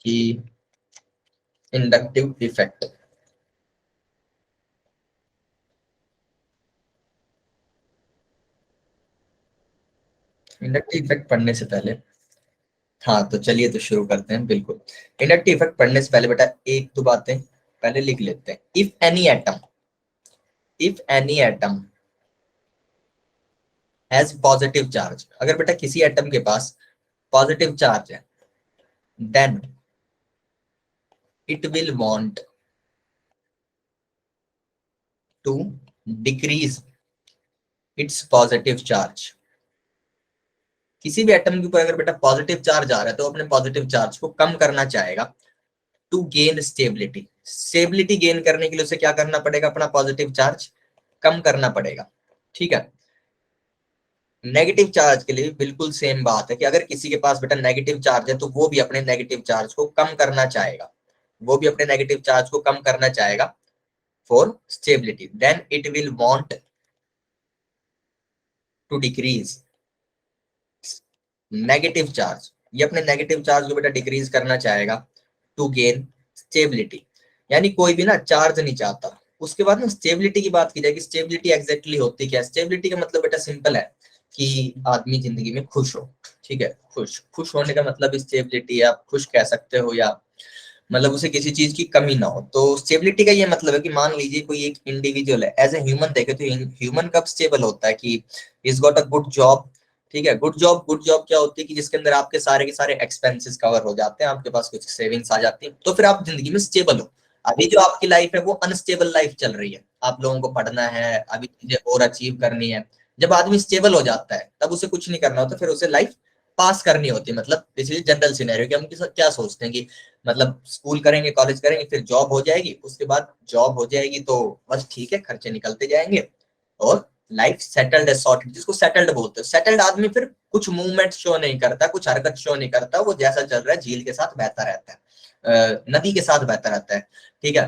कि inductive effect, inductive effect पढ़ने से पहले, हाँ तो चलिए तो शुरू करते हैं। बिल्कुल, इंडक्टिव इफेक्ट पढ़ने से पहले बेटा एक दो बातें पहले लिख लेते हैं। If any atom has positive charge, अगर बेटा किसी एटम के पास पॉजिटिव चार्ज है, then it will want to decrease its positive charge. किसी भी एटम के ऊपर अगर बेटा पॉजिटिव चार्ज आ रहा है तो अपने पॉजिटिव चार्ज को कम करना चाहेगा to gain stability. Stability gain करने के लिए उसे क्या करना पड़ेगा, अपना पॉजिटिव चार्ज कम करना पड़ेगा। ठीक है, नेगेटिव चार्ज के लिए भी बिल्कुल सेम बात है कि अगर किसी के पास बेटा नेगेटिव चार्ज है तो वो भी अपने नेगेटिव चार्ज को कम करना चाहेगा, वो भी अपने नेगेटिव चार्ज को कम करना चाहेगा for stability. Then it will want to decrease negative charge, ये अपने नेगेटिव चार्ज को बेटा डिक्रीज करना चाहेगा टू गेन स्टेबिलिटी। यानी कोई भी ना चार्ज नहीं चाहता, उसके बाद ना स्टेबिलिटी की बात की जाएगी। स्टेबिलिटी एग्जैक्टली होती क्या है? स्टेबिलिटी का मतलब बेटा सिंपल है कि आदमी जिंदगी में खुश हो। ठीक है, खुश खुश होने का मतलब स्टेबिलिटी है। आप खुश कह सकते हो या मतलब उसे किसी चीज की कमी ना हो। तो स्टेबिलिटी का ये मतलब है कि मान लीजिए कोई एक इंडिविजुअल है, एज ए ह्यूमन देखे तो ह्यूमन कब स्टेबल होता है कि is got a good job. ठीक है, गुड जॉब क्या होती है कि जिसके अंदर आपके सारे के सारे एक्सपेंसेस कवर हो जाते हैं, आपके पास कुछ सेविंग्स आ जाती है, तो फिर आप जिंदगी में स्टेबल हो। अभी जो आपकी लाइफ है वो अनस्टेबल लाइफ चल रही है, आप लोगों को पढ़ना है, अभी चीजें और अचीव करनी है। जब आदमी स्टेबल हो जाता है तब उसे कुछ नहीं करना होता, फिर उसे लाइफ पास करनी होती है। मतलब इसलिए जनरल सिनेरियो कि हम क्या सोचते हैं कि मतलब स्कूल करेंगे, कॉलेज करेंगे, फिर जॉब हो जाएगी, उसके बाद जॉब हो जाएगी तो बस ठीक है, खर्चे निकलते जाएंगे और लाइफ सेटल्ड है, सॉर्टेड, जिसको सेटल्ड बोलते हैं। सेटल्ड आदमी फिर कुछ मूवमेंट शो नहीं करता, कुछ हरकत शो नहीं करता, वो जैसा चल रहा है झील के साथ बहता रहता है, नदी के साथ बहता रहता है। ठीक है,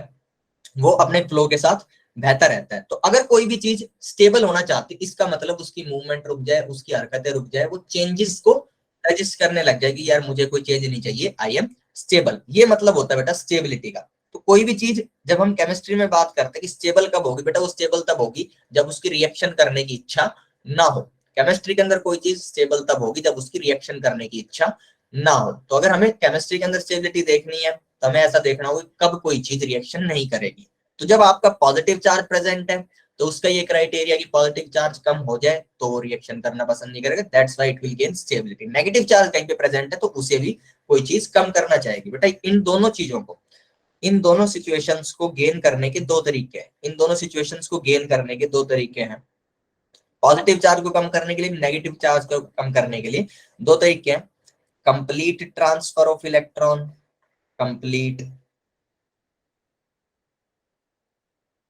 वो अपने फ्लो के साथ बेहतर रहता है। तो अगर कोई भी चीज स्टेबल होना चाहती है, इसका मतलब उसकी मूवमेंट रुक जाए, उसकी हरकतें रुक जाए, वो चेंजेस को रजिस्ट करने लग जाएगी, यार मुझे कोई चेंज नहीं चाहिए, आई एम स्टेबल। ये मतलब होता है बेटा स्टेबिलिटी का। तो कोई भी चीज जब हम केमिस्ट्री में बात करते हैं कि स्टेबल कब होगी, बेटा वो स्टेबल तब होगी जब उसकी रिएक्शन करने की इच्छा ना हो। केमिस्ट्री के अंदर कोई चीज स्टेबल तब होगी जब उसकी रिएक्शन करने की इच्छा ना हो। तो अगर हमें केमिस्ट्री के अंदर स्टेबिलिटी देखनी है तो हमें ऐसा देखना होगा कब कोई चीज रिएक्शन नहीं करेगी। तो जब आपका पॉजिटिव चार्ज प्रेजेंट है तो उसका ये क्राइटेरिया कि पॉजिटिव चार्ज कम हो जाए तो वो रिएक्शन करना पसंद नहीं करेगा, that's why it will gain stability. Negative charge कहीं पे प्रेजेंट है तो उसे भी कोई चीज कम करना चाहेगी। बेटा इन दोनों चीजों को, इन दोनों सिचुएशंस को गेन करने के दो तरीके हैं, इन दोनों सिचुएशंस को गेन करने के दो तरीके हैं। पॉजिटिव चार्ज को कम करने के लिए, नेगेटिव चार्ज को कम करने के लिए दो तरीके हैं। Complete transfer of electron, complete,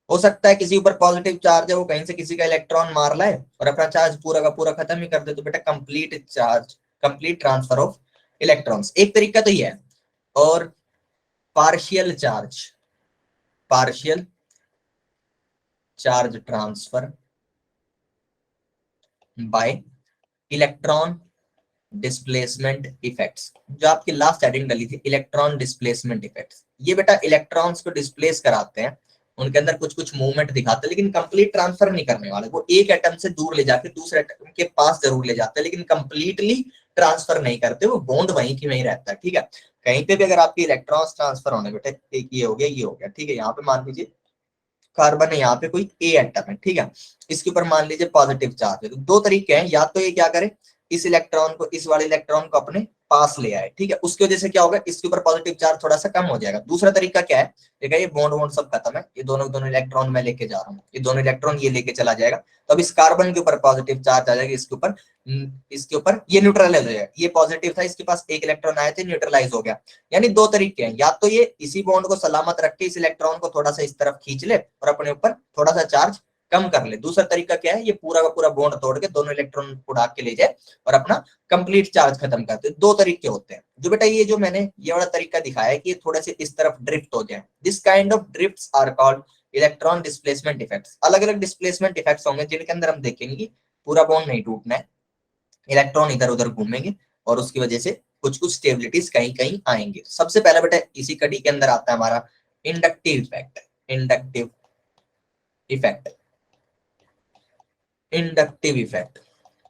हो सकता है किसी ऊपर पॉजिटिव चार्ज है, वो कहीं से किसी का इलेक्ट्रॉन मार लाए और अपना चार्ज पूरा का पूरा खत्म ही कर दे, तो बेटा complete charge, complete transfer of electrons एक तरीका तो ये है। और partial charge, partial charge transfer by electron displacement effects. जो आपकी लास्ट हेडिंग डली थी, इलेक्ट्रॉन डिस्प्लेसमेंट इफेक्ट्स, ये बेटा इलेक्ट्रॉन्स को डिस्प्लेस कराते हैं, उनके अंदर कुछ कुछ मूवमेंट दिखाते हैं, लेकिन कंप्लीट ट्रांसफर नहीं करने वाले। वो एक एटम से दूर ले जाके दूसरे एटम के पास जरूर ले जाते हैं, लेकिन कंप्लीटली ट्रांसफर नहीं करते, वो बॉन्ड वहीं की वहीं रहता है। ठीक है, कहीं पे भी अगर आपके इलेक्ट्रॉन्स ट्रांसफर होने, बेटा एक ये हो गया, ये हो गया। ठीक है, यहाँ पे मान लीजिए कार्बन है, यहाँ पे कोई ए एटम है। ठीक है, इसके ऊपर मान लीजिए पॉजिटिव चार्ज है, तो दो तरीके हैं, या तो ये क्या करे, इस इलेक्ट्रॉन को, इस वाले इलेक्ट्रॉन को अपने पास ले आए। ठीक है, उसकी वजह से क्या होगा, इसके ऊपर पॉजिटिव चार्ज थोड़ा सा कम हो जाएगा। दूसरा तरीका क्या है, देखा ये बॉन्ड वॉन्ड सब खत्म है, ये दोनों दोनों इलेक्ट्रॉन मैं लेके जा रहा हूँ, ये दोनों इलेक्ट्रॉन ये लेके चला जाएगा, तो अब इस कार्बन के ऊपर पॉजिटिव चार्ज आ जाएगा, इसके ऊपर ये न्यूट्रलाइज हो जाएगा। ये पॉजिटिव था, इसके पास एक इलेक्ट्रॉन आए थे, न्यूट्रलाइज हो गया। यानी दो तरीके हैं, या तो ये इसी बॉन्ड को सलामत रख के इस इलेक्ट्रॉन को थोड़ा सा इस तरफ खींच ले और अपने ऊपर थोड़ा सा चार्ज कम कर ले। दूसरा तरीका क्या है, ये पूरा का पूरा बॉन्ड तोड़ के दोनों इलेक्ट्रॉन उड़ा के ले जाए और अपना कंप्लीट चार्ज खत्म करते हैं। दो तरीके होते हैं। जो बेटा ये जो मैंने ये वाला तरीका दिखाया है कि ये थोड़े से इस तरफ ड्रिफ्ट हो जाए, this kind of drifts are called electron displacement effects. अलग अलग डिस्प्लेसमेंट इफेक्ट्स होंगे जिनके अंदर हम देखेंगे कि पूरा बॉन्ड नहीं टूटना है, इलेक्ट्रॉन इधर उधर घूमेंगे और उसकी वजह से कुछ कुछ स्टेबिलिटीज कहीं कहीं आएंगे। सबसे पहला बेटा इसी कड़ी के अंदर आता है हमारा inductive effect. Inductive effect, inductive effect,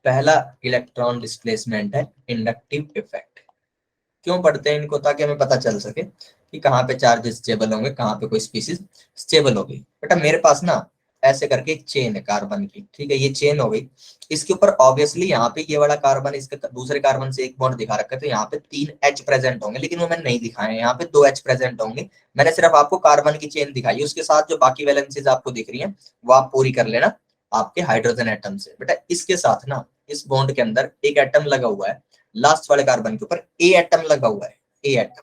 पहला इलेक्ट्रॉन डिस्प्लेसमेंट है इंडक्टिव इफेक्ट। क्यों पढ़ते हैं इनको? ताकि हमें पता चल सके कि कहाँ पे चार्जेस स्टेबल होंगे, कहाँ पे कोई स्पीसीज स्टेबल होगी। बेटा मेरे पास ना ऐसे करके एक चेन है कार्बन की, ठीक है, ये चेन हो गई। इसके ऊपर ऑब्वियसली यहाँ पे ये वाला कार्बन इसके दूसरे कार्बन से एक बॉन्ड दिखा रखा है, तो यहाँ पे 3 H प्रेजेंट होंगे, लेकिन वो मैंने नहीं दिखाए, यहाँ पे 2 H प्रेजेंट होंगे। मैंने सिर्फ आपको कार्बन की चेन दिखाई है, उसके साथ जो बाकी वैलेंसीज आपको दिख रही है वो आप पूरी कर लेना आपके हाइड्रोजन एटम से। बेटा इसके साथ ना इस बॉन्ड के अंदर एक एटम लगा हुआ है, लास्ट वाले कार्बन के ऊपर ए एटम लगा हुआ है, ए एटम,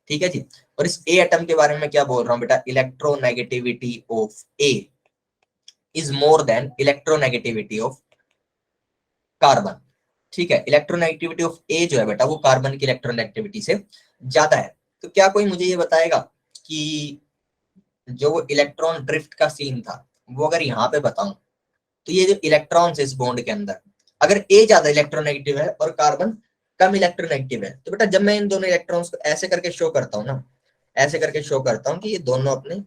ठीक है जी। और इस ए एटम के बारे में क्या बोल रहा हूँ बेटा, electronegativity of A is more than electronegativity of carbon, ठीक है। इलेक्ट्रोनेगेटिविटी ऑफ ए जो है बेटा वो कार्बन की इलेक्ट्रोनेगेटिविटी से ज्यादा है। तो क्या कोई मुझे ये बताएगा कि जो वो इलेक्ट्रॉन ड्रिफ्ट का सीन था वो अगर यहाँ पे बताऊं, तो ये जो इलेक्ट्रॉन्स इस बॉन्ड के अंदर, अगर ए ज्यादा इलेक्ट्रोनेगेटिव है और कार्बन कम इलेक्ट्रोनेगेटिव है, तो बेटा जब मैं इन दोनों इलेक्ट्रॉन्स को ऐसे करके शो करता हूँ ना, ऐसे करके शो करता हूँ कि ये दोनों अपने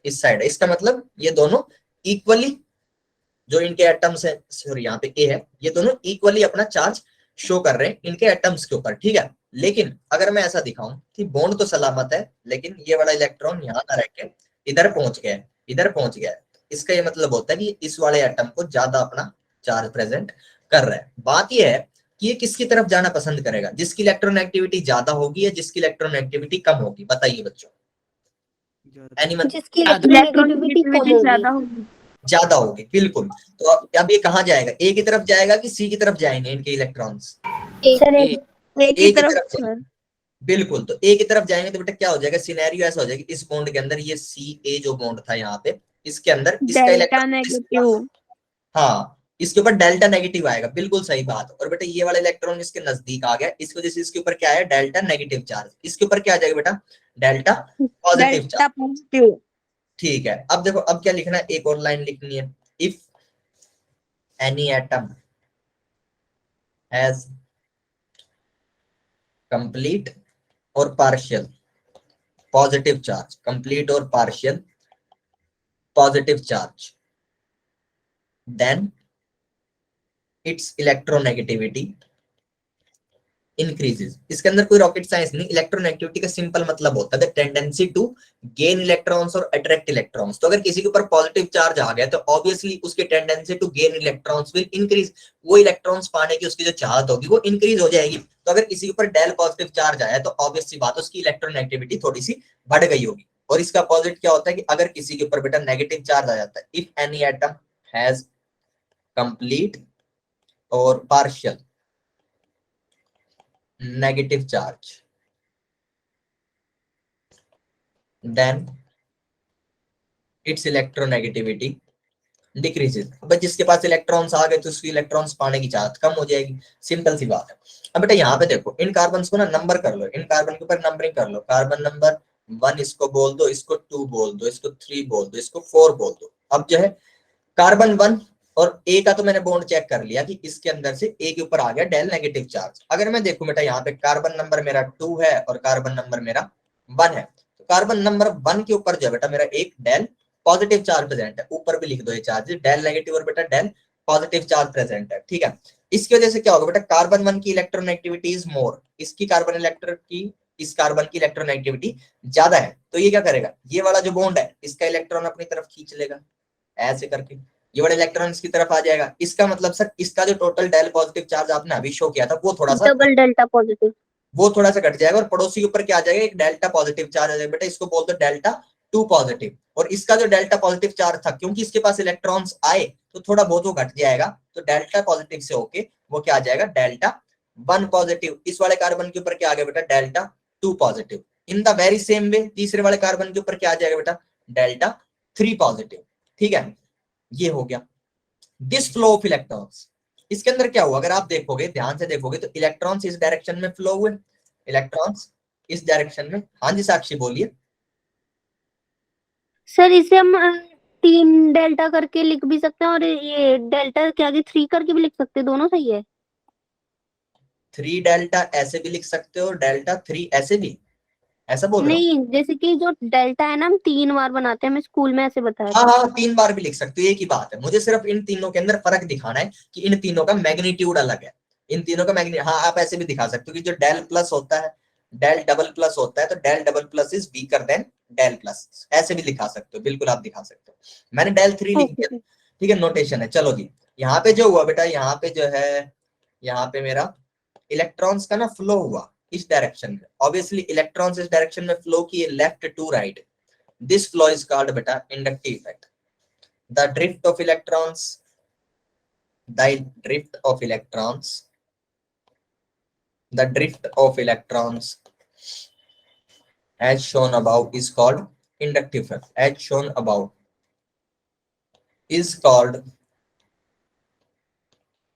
इस साइड है, इसका मतलब ये दोनों इक्वली, जो इनके एटम्स है, सॉरी यहाँ पे ए है, ये दोनों इक्वली अपना चार्ज शो कर रहे हैं इनके एटम्स के ऊपर, ठीक है। लेकिन अगर मैं ऐसा दिखाऊं कि बॉन्ड तो सलामत है, लेकिन ये वाला इलेक्ट्रॉन यहाँ ना रह के इधर पहुंच गया है, इधर पहुंच गया है, इसका ये मतलब होता है कि इस वाले एटम को ज्यादा अपना चार्ज प्रेजेंट कर रहा है। बात ये है कि ये किसकी तरफ जाना पसंद करेगा, जिसकी इलेक्ट्रॉन एक्टिविटी ज्यादा होगी या जिसकी इलेक्ट्रॉन एक्टिविटी कम होगी, बताइए बच्चों। एनिमल जिसकी इलेक्ट्रोनेगेटिविटी कम ज्यादा होगी, होगी। ज्यादा होगी, बिल्कुल। तो अब ये कहाँ जाएगा, ए की तरफ जाएगा कि सी की तरफ जाएंगे इनके इलेक्ट्रॉन्स? सर ए एक ए की की तरफ। तरफ जाएंगे, बिल्कुल। तो ए की तरफ जाएंगे तो बेटा क्या हो जाएगा, सिनेरियो ऐसा हो जाएगा कि इस बॉन्ड के अंदर ये सी ए जो बॉन्ड था यहाँ पे, इसके अंदर इसका डेल्टा इलेक्ट्रॉन, नेगेटिव। हाँ इसके ऊपर डेल्टा नेगेटिव आएगा, बिल्कुल सही बात। और बेटा ये वाला इलेक्ट्रॉन इसके नजदीक आ गया, इस वजह से इसके ऊपर क्या है, डेल्टा नेगेटिव चार्ज। इसके ऊपर क्या आ जाएगा बेटा, delta positive delta charge, positive. ठीक है। अब देखो अब क्या लिखना है, एक और लाइन लिखनी है, if any atom has complete और पार्शियल पॉजिटिव चार्ज, कंप्लीट और partial positive charge, then its electronegativity increases. इसके अंदर कोई रॉकेट साइंस नहीं, इलेक्ट्रोनेगेटिविटी का सिंपल मतलब होता है टेंडेंसी टू गेन इलेक्ट्रॉन्स और अट्रैक्ट इलेक्ट्रॉन्स। तो अगर किसी के ऊपर पॉजिटिव चार्ज आ गया तो ऑब्वियसली उसकी tendency to gain electrons will increase, वो इलेक्ट्रॉन्स पाने की उसकी जो चाहत होगी वो इंक्रीज हो जाएगी। तो अगर किसी के ऊपर डेल पॉजिटिव चार्ज आया तो ऑब्वियस सी बात उसकी इलेक्ट्रोनेगेटिविटी थोड़ी सी बढ़ गई होगी। और इसका अपोजिट क्या होता है कि अगर किसी के ऊपर बेटा नेगेटिव चार्ज आ जाता है, if any atom has complete और partial negative charge, then its electronegativity decreases। अब जिसके पास इलेक्ट्रॉन्स आ गए तो उसकी इलेक्ट्रॉन्स पाने की चाहत कम हो जाएगी, सिंपल सी बात है। अब बेटा यहाँ पे देखो इन कार्बन को ना नंबर कर लो, इन कार्बन के ऊपर नंबरिंग कर लो, कार्बन नंबर 1 इसको बोल दो, इसको 2 बोल दो, इसको 3 बोल दो, इसको 4 बोल दो। अब जो है कार्बन 1 और ए का तो मैंने बॉन्ड चेक कर लिया कि इसके अंदर से ए के ऊपर आ गया डेल नेगेटिव चार्ज। अगर मैं देखूं बेटा यहाँ पे कार्बन नंबर मेरा 2 है और कार्बन नंबर मेरा 1 है, तो कार्बन नंबर 1 के ऊपर जो है बेटा मेरा एक डेल पॉजिटिव चार्ज प्रेजेंट है, ऊपर भी लिख दो ये चार्ज, डेल नेगेटिव और बेटा डेल पॉजिटिव चार्ज प्रेजेंट है, ठीक है। इसकी वजह से क्या होगा बेटा, कार्बन 1 की इलेक्ट्रोनेगेटिविटी इज मोर, इसकी कार्बन इलेक्ट्रो की इस कार्बन की इलेक्ट्रोनेगेटिविटी ज्यादा है। तो ये क्या करेगा, ये वाला जो बॉन्ड है इसका इलेक्ट्रॉन अपनी तरफ खींच लेगा ऐसे करके, ये वाला इलेक्ट्रॉन इसकी तरफ आ जाएगा। इसका मतलब सर इसका जो टोटल डेल पॉजिटिव चार्ज आपने अभी शो किया था वो थोड़ा सा डबल डेल्टा पॉजिटिव, वो थोड़ा सा घट जाएगा और पड़ोसी के ऊपर क्या आ जाएगा, एक डेल्टा पॉजिटिव चार्ज आ जाएगा। बेटा इसको बोल दो डेल्टा 2 पॉजिटिव। और इसका जो डेल्टा पॉजिटिव चार्ज था क्योंकि इसके पास इलेक्ट्रॉन्स आए तो थोड़ा बहुत वो घट जाएगा, तो डेल्टा पॉजिटिव से होके वो क्या आ जाएगा, डेल्टा 1 पॉजिटिव। इस वाले कार्बन के ऊपर क्या आ गया बेटा, delta 2 positive. In the very same way तीसरे वाले कार्बन के ऊपर क्या आ जाएगा बेटा, डेल्टा 3 पॉजिटिव, ठीक है। ये हो गया दिस फ्लो ऑफ इलेक्ट्रॉन्स। इसके अंदर क्या हुआ, अगर आप देखोगे ध्यान से देखोगे तो इलेक्ट्रॉन्स इस डायरेक्शन में फ्लो हुए, इलेक्ट्रॉन्स इस डायरेक्शन में। हाँ जी साक्षी बोलिए। सर इसे हम 3 डेल्टा करके लिख भी सकते हैं और ये डेल्टा के आगे 3 करके भी लिख सकते हैं, दोनों सही है। 3 डेल्टा ऐसे भी लिख सकते हो, डेल्टा 3 ऐसे भी, ऐसा बोल रहे हो? नहीं, जैसे कि जो डेल्टा है ना, हम 3 बार बनाते हैं, हमें स्कूल में ऐसे बताया हाँ था। हाँ 3 बार भी लिख सकते हो, एक ही बात है, मुझे सिर्फ इन तीनों के अंदर फर्क दिखाना है कि इन तीनों का मैग्नीट्यूड अलग है। इन तीनों का मैग्नी, हाँ आप ऐसे भी दिखा सकते हो कि जो डेल प्लस होता है, डेल डबल प्लस होता है, तो del double plus is weaker than del plus, ऐसे भी दिखा सकते हो, बिल्कुल आप दिखा सकते हो। मैंने डेल 3 लिख दिया, ओके। ठीक है, नोटेशन है। चलो जी, यहाँ पे जो हुआ बेटा, यहाँ पे जो है, यहाँ पे मेरा इलेक्ट्रॉन्स का ना फ्लो हुआ इस डायरेक्शन में, ऑब्वियसली इलेक्ट्रॉन्स इस डायरेक्शन में फ्लो किए left to right, this flow is called बेटा inductive effect. The drift of electrons, the drift of electrons, the drift of electrons as shown above is called inductive effect. As shown above is called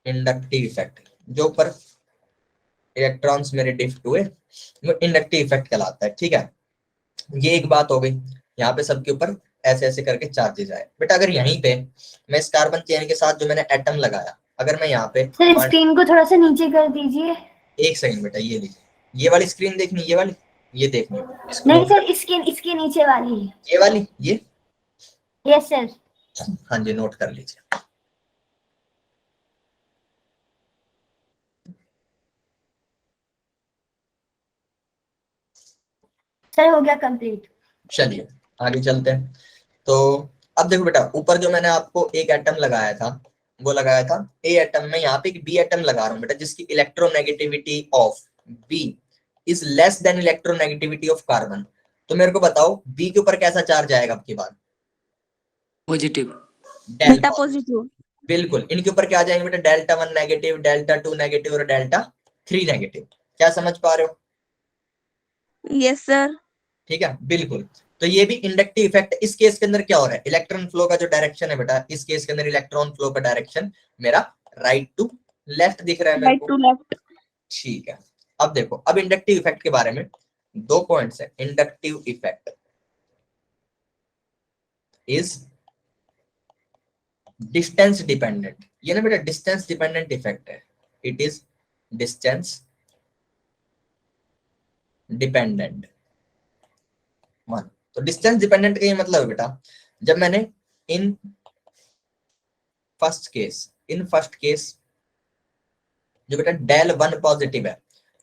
inductive effect. जो ऊपर electrons मेरे डिफ्ट हुए वो inductive effect कहलाता है, ठीक है। ये एक बात हो गई, यहाँ पे सबके ऊपर ऐसे ऐसे करके चार्जेस आए। बेटा अगर यहीं पे मैं इस कार्बन चेन के साथ जो मैंने एटम लगाया, अगर मैं यहाँ पे सर स्क्रीन को थोड़ा सा नीचे कर दीजिए। एक सेकंड बेटा, ये लीजिए, ये वाली स्क्रीन देखनी, ये वाली, ये देखनी, इसको नहीं नोट सर, कर, इसके नीचे वाली। ये वाली, ये, यस सर। हाँ जी नोट कर लीजिए। सर हो गया कंप्लीट। चलिए आगे चलते हैं। तो अब देखो बेटा, ऊपर जो मैंने आपको एक एटम लगाया था, वो लगाया था ए एटम में, यहाँ पे एक बी एटम लगा रहा हूँ बेटा, जिसकी electronegativity of B is less than electronegativity of carbon. तो मेरे को बताओ बी के ऊपर कैसा चार्ज आएगा अब की बार? पॉजिटिव। डेल बेटा पॉजिटिव। पॉजिटिव। बिल्कुल, इनके ऊपर क्या आ जाएंगे बेटा? डेल्टा 1 नेगेटिव, डेल्टा 2 नेगेटिव और डेल्टा 3 नेगेटिव। क्या समझ पा रहे हो? Yes sir. ठीक है, बिल्कुल। तो ये भी इंडक्टिव इफेक्ट। इस केस के अंदर क्या हो रहा है? इलेक्ट्रॉन फ्लो का जो डायरेक्शन है बेटा, इस केस के अंदर इलेक्ट्रॉन फ्लो का डायरेक्शन मेरा राइट टू लेफ्ट दिख रहा है मेरे राइट को। To left. ठीक है, अब देखो, अब इंडक्टिव इफेक्ट के बारे में 2 पॉइंट्स है। Inductive effect is distance dependent. ये ना बेटा डिस्टेंस डिपेंडेंट इफेक्ट है, it is distance dependent. One, तो डिस्टेंस डिपेंडेंट का ये मतलब है बेटा, जब मैंने इन फर्स्ट केस जो बेटा डेल 1 पॉजिटिव है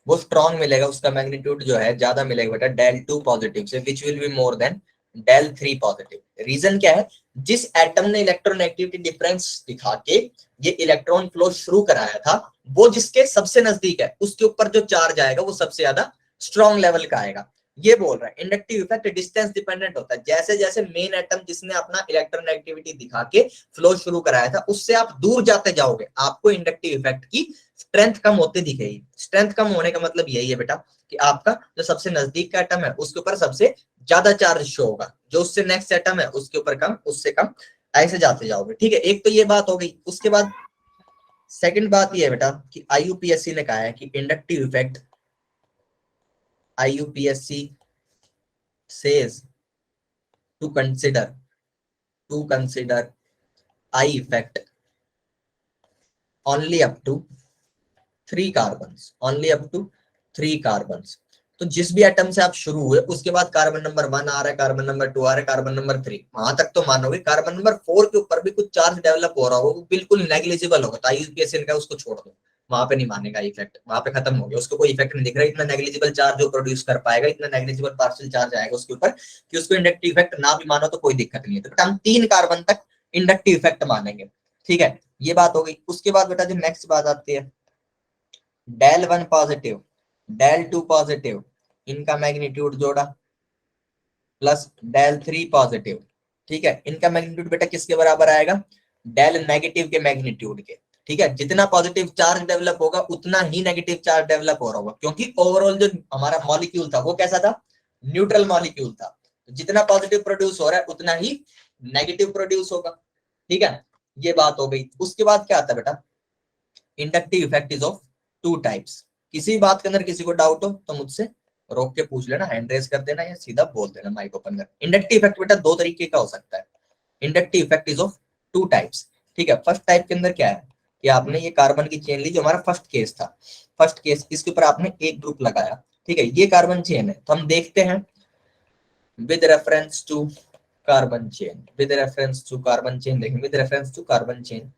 वो स्ट्रॉन्ग मिलेगा, उसका मैग्नीट्यूड जो है ज्यादा मिलेगा बेटा डेल 2 पॉजिटिव से, which will be more than del 3 positive. Reason क्या है? जिस एटम ने इलेक्ट्रोनेगेटिविटी डिफरेंस दिखा के ये इलेक्ट्रॉन फ्लो शुरू कराया था, वो जिसके सबसे नजदीक है उसके ऊपर जो चार्ज आएगा वो सबसे ज्यादा स्ट्रॉन्ग लेवल का आएगा। ये बोल रहा है इंडक्टिव इफेक्ट डिस्टेंस डिपेंडेंट होता है। जैसे जैसे मेन एटम जिसने अपना इलेक्ट्रोनेगेटिविटी दिखा के फ्लो शुरू कराया था, उससे आप दूर जाते जाओगे, आपको इंडक्टिव इफेक्ट की स्ट्रेंथ कम होती दिखेगी। स्ट्रेंथ कम होने का मतलब यही है बेटा कि आपका जो सबसे नजदीक का एटम है उसके ऊपर सबसे ज्यादा चार्ज शो होगा, जो उससे नेक्स्ट एटम है उसके ऊपर कम, उससे कम, ऐसे जाते जाओगे। ठीक है, एक तो ये बात हो गई। उसके बाद सेकंड बात ये है बेटा कि आईयूपीएससी ने कहा है कि inductive effect, IUPSC says to consider I effect only up to 3 carbons, only up to 3 carbons। तो जिस भी एटम से आप शुरू हुए उसके बाद कार्बन नंबर 1 आ रहा है, कार्बन नंबर 2 आ रहा है, कार्बन नंबर 3, वहां तक तो मानोगे। कार्बन नंबर 4 के ऊपर भी कुछ चार्ज डेवलप हो रहा होगा, वो बिल्कुल नेग्लिजिबल होगा, तो IUPAC का उसको छोड़ दो, वहां पे नहीं मानेगा इफेक्ट, वहां पे खत्म हो गया, उसको कोई इफेक्ट नहीं दिख रहा। इतना नेग्लिजिबल चार्ज जो प्रोड्यूस कर पाएगा, इतना नेग्लिजिबल पार्शियल चार्ज आएगा उसके ऊपर कि उसको इंडक्टिव इफेक्ट ना भी मानो तो कोई दिक्कत नहीं है। तो बेटा हम 3 कार्बन तक इंडक्टिव इफेक्ट मानेंगे। ठीक है, ये बात हो गई। उसके बाद बेटा जो नेक्स्ट बात आती है, डेल 1 पॉजिटिव, डेल 2 पॉजिटिव, इनका मैग्नीट्यूड जोड़ा प्लस डेल 3 पॉजिटिव। ठीक है, इनका मैग्नीट्यूड बेटा किसके बराबर आएगा? डेल नेगेटिव के मैग्नीट्यूड के। ठीक है, जितना पॉजिटिव चार्ज डेवलप होगा उतना ही नेगेटिव चार्ज डेवलप हो रहा होगा, क्योंकि ओवरऑल जो हमारा मॉलिक्यूल था वो कैसा था? न्यूट्रल मॉलिक्यूल था। तो जितना पॉजिटिव प्रोड्यूस हो रहा है उतना ही नेगेटिव प्रोड्यूस होगा। ठीक है, ये बात हो गई। उसके बाद क्या आता है बेटा? Inductive effect is of 2 types. किसी बात के अंदर किसी को डाउट हो तो मुझसे रोक के पूछ लेना, हैंड रेज कर देना या सीधा बोल देना माइक ओपन कर। इंडक्टिव इफेक्ट बेटा 2 तरीके का हो सकता है। Inductive effect is of 2 types. ठीक है, फर्स्ट टाइप के अंदर क्या है कि आपने ये कार्बन की चेन ली जो हमारा फर्स्ट केस था, फर्स्ट केस, इसके ऊपर आपने एक ग्रुप लगाया, ठीक है, ये कार्बन चेन है, तो हम देखते हैं with reference to carbon chain, with reference to carbon chain, देखें with reference to carbon chain,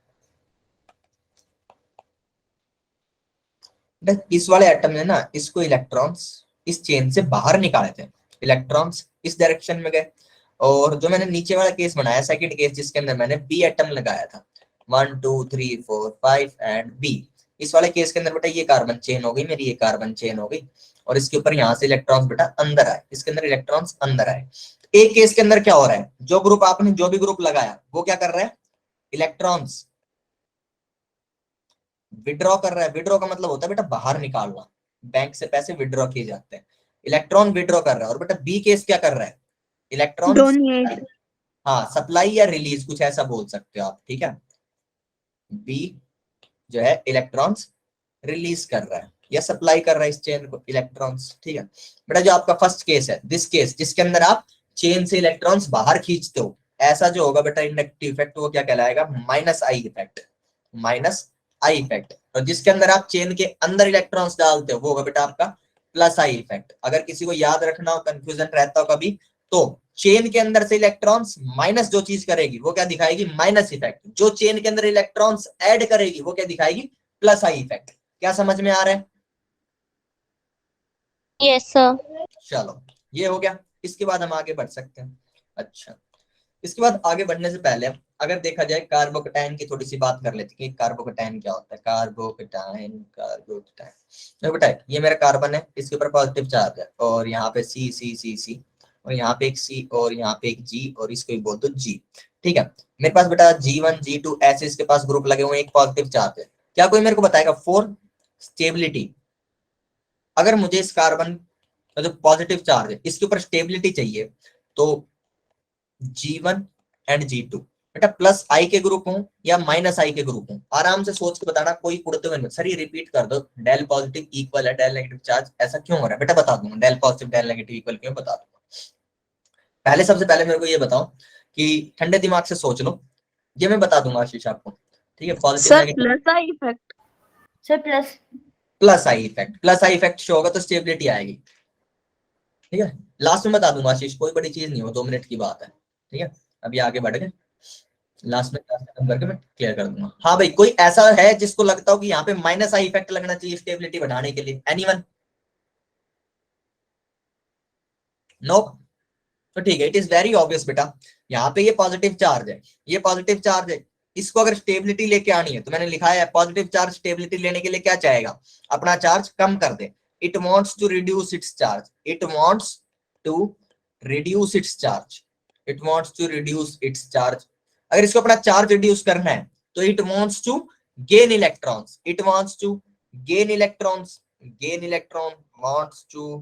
इस वाले एटम ने ना इसको इलेक्ट्रॉन्स इस चेन से बाहर निकाले थे, इलेक्ट्रॉन्स इस डायरेक्शन में गए, और जो मैंने नीचे वाला केस बनाया सेकंड केस जिसके अंदर मैंने बी एटम लगाया था 1 2 3 4 5 एंड बी, इस वाले केस के अंदर बेटा ये कार्बन चेन हो गई मेरी, ये कार्बन चेन हो गई, और इसके ऊपर यहाँ से इलेक्ट्रॉन्स बेटा अंदर आए, इसके अंदर इलेक्ट्रॉन्स अंदर आए। एक केस के अंदर क्या हो रहा है, जो ग्रुप आपने जो भी ग्रुप लगाया वो क्या कर रहा है, इलेक्ट्रॉन्स विड्रॉ कर रहा है, विड्रॉ का मतलब होता है बेटा बाहर निकालना, बैंक से पैसे विड्रॉ किए जाते हैं, इलेक्ट्रॉन विड्रॉ कर रहा है, और बेटा बी केस क्या कर रहा है, इलेक्ट्रॉन डोनेट। हाँ सप्लाई या रिलीज कुछ ऐसा बोल सकते हो आप, ठीक है, बी जो है इलेक्ट्रॉन्स रिलीज कर रहा है या सप्लाई कर रहा है इस चेन को इलेक्ट्रॉन्स, ठीक है। बेटा जो आपका फर्स्ट केस है, दिस केस जिसके अंदर आप चेन से इलेक्ट्रॉन्स बाहर खींचते हो, ऐसा जो होगा बेटा इंडक्टिव इफेक्ट वो क्या कहलाएगा, minus I effect, minus I effect, और जिसके अंदर आप चेन के अंदर इलेक्ट्रॉन्स डालते हो वो होगा बेटा आपका प्लस आई इफेक्ट। अगर किसी को याद रखना हो, कंफ्यूजन रहता हो कभी, तो चेन के अंदर से इलेक्ट्रॉन्स माइनस जो चीज करेगी वो क्या दिखाएगी, माइनस इफेक्ट, जो चेन के अंदर इलेक्ट्रॉन्स ऐड करेगी वो क्या दिखाएगी, प्लस आई इफेक्ट। क्या समझ में आ रहा है? Yes sir. चलो ये हो गया, इसके बाद हम आगे बढ़ सकते हैं। अच्छा, इसके बाद आगे बढ़ने से पहले अगर देखा जाए कार्बोकटाइन की थोड़ी सी बात कर लेते हैं कि कार्बोकटाइन क्या होता है। कार्बोकटाइन, कार्बोकटाइन, तो बेटा ये मेरा कार्बन है, इसके ऊपर पॉजिटिव चार्ज है, और यहाँ पे सी सी सी सी, और यहाँ पे एक सी, और यहाँ पे एक जी, और इसको भी बोल दो जी, ठीक है। मेरे पास बेटा G1 G2 ऐसे इसके पास ग्रुप लगे हुए, एक पॉजिटिव चार्ज है। क्या कोई मेरे को बताएगा फॉर स्टेबिलिटी, अगर मुझे इस कार्बन का जो पॉजिटिव चार्ज है इसके ऊपर स्टेबिलिटी चाहिए, तो G1 एंड G2 बेटा प्लस आई के ग्रुप हूं या माइनस आई के ग्रुप हूं, आराम से सोच के बताना, कोई उड़ते हुए नहीं। सर ये रिपीट कर दो, डेल पॉजिटिव इक्वल है डेल नेगेटिव चार्ज, ऐसा क्यों हो रहा है बेटा, बता दूंगा del positive del negative equal क्यों, बता दूंगा। पहले सबसे पहले मेरे को ये बताओ कि ठंडे दिमाग से सोच लो, ये मैं बता दूंगा आशीष आपको, ठीक है। Positive negative plus I effect. Sir plus plus I effect, plus I effect show होगा तो स्टेबिलिटी आएगी, ठीक है। लास्ट में बता दूंगा आशीष, कोई बड़ी चीज नहीं हो, 2 मिनट की बात है, ठीक है। अभी आगे बढ़ गए, लास्ट में क्लास खत्म करके मैं क्लियर कर दूंगा। हाँ भाई, कोई ऐसा है जिसको लगता हो कि यहाँ पे माइनस आई इफेक्ट लगना चाहिए स्टेबिलिटी बढ़ाने के लिए, एनीवन? नो, तो ठीक है, इट इज वेरी ऑब्वियस बेटा, यहाँ पे ये पॉजिटिव चार्ज है, ये पॉजिटिव चार्ज है, इसको अगर स्टेबिलिटी लेके आनी है तो मैंने लिखा है पॉजिटिव चार्ज स्टेबिलिटी लेने के लिए क्या चाहेगा, अपना चार्ज कम कर दे, it wants to reduce its charge, it wants to reduce its charge, it wants to reduce its charge. अगर इसको अपना चार्ज रिड्यूस करना है तो it wants to gain electrons, it wants to gain electrons, gain electron, wants to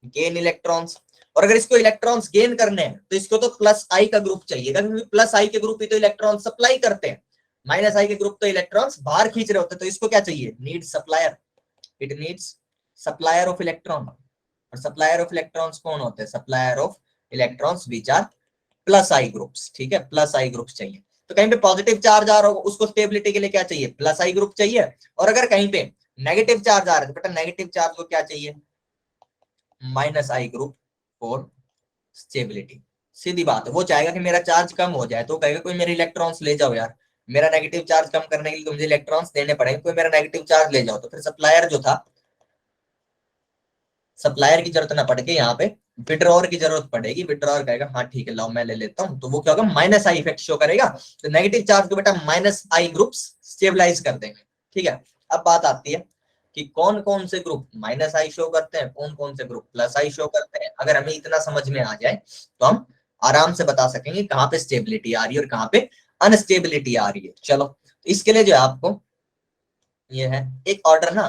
gain electrons. और अगर इसको electrons gain करने हैं तो इसको तो प्लस आई का ग्रुप चाहिए, क्योंकि प्लस आई के ग्रुप ही तो इलेक्ट्रॉन सप्लाई करते हैं, माइनस आई के ग्रुप तो इलेक्ट्रॉन्स बाहर खींच रहे होते हैं, तो इसको क्या चाहिए, need supplier, it needs supplier of electron. और सप्लायर ऑफ इलेक्ट्रॉन्स कौन होते हैं, supplier of electrons which are plus I groups, ठीक है, प्लस आई ग्रुप्स चाहिए। तो कहीं पे पॉजिटिव चार्ज आ रहा होगा उसको स्टेबिलिटी के लिए क्या चाहिए, प्लस आई ग्रुप चाहिए, और अगर कहीं पे नेगेटिव चार्ज आ रहा है तो बेटा नेगेटिव चार्ज को क्या चाहिए, minus I group for stability. सीधी बात है, वो चाहेगा कि मेरा चार्ज कम हो जाए, तो कहेगा कोई मेरे इलेक्ट्रॉन्स ले जाओ यार, मेरा नेगेटिव चार्ज कम करने के लिए तो मुझे इलेक्ट्रॉन्स देने पड़ेंगे, कोई मेरा नेगेटिव चार्ज ले जाओ। तो फिर सप्लायर जो था, सप्लायर की जरूरत ना पड़ के यहाँ पे विड्रॉअर की जरूरत पड़ेगी, विड्रॉअर कहेगा हाँ ठीक है लाओ मैं ले लेता हूँ, तो वो क्या होगा, माइनस आई इफेक्ट शो करेगा, तो नेगेटिव चार्ज को बेटा माइनस आई ग्रुप्स स्टेबलाइज कर देंगे, ठीक है। अब बात आती है कि कौन कौन से ग्रुप माइनस आई शो करते हैं, कौन कौन से ग्रुप प्लस आई शो करते हैं। अगर हमें इतना समझ में आ जाए तो हम आराम से बता सकेंगे कहाँ पे स्टेबिलिटी आ रही है और कहाँ पे अनस्टेबिलिटी आ रही है। चलो, तो इसके लिए जो है आपको ये है एक ऑर्डर ना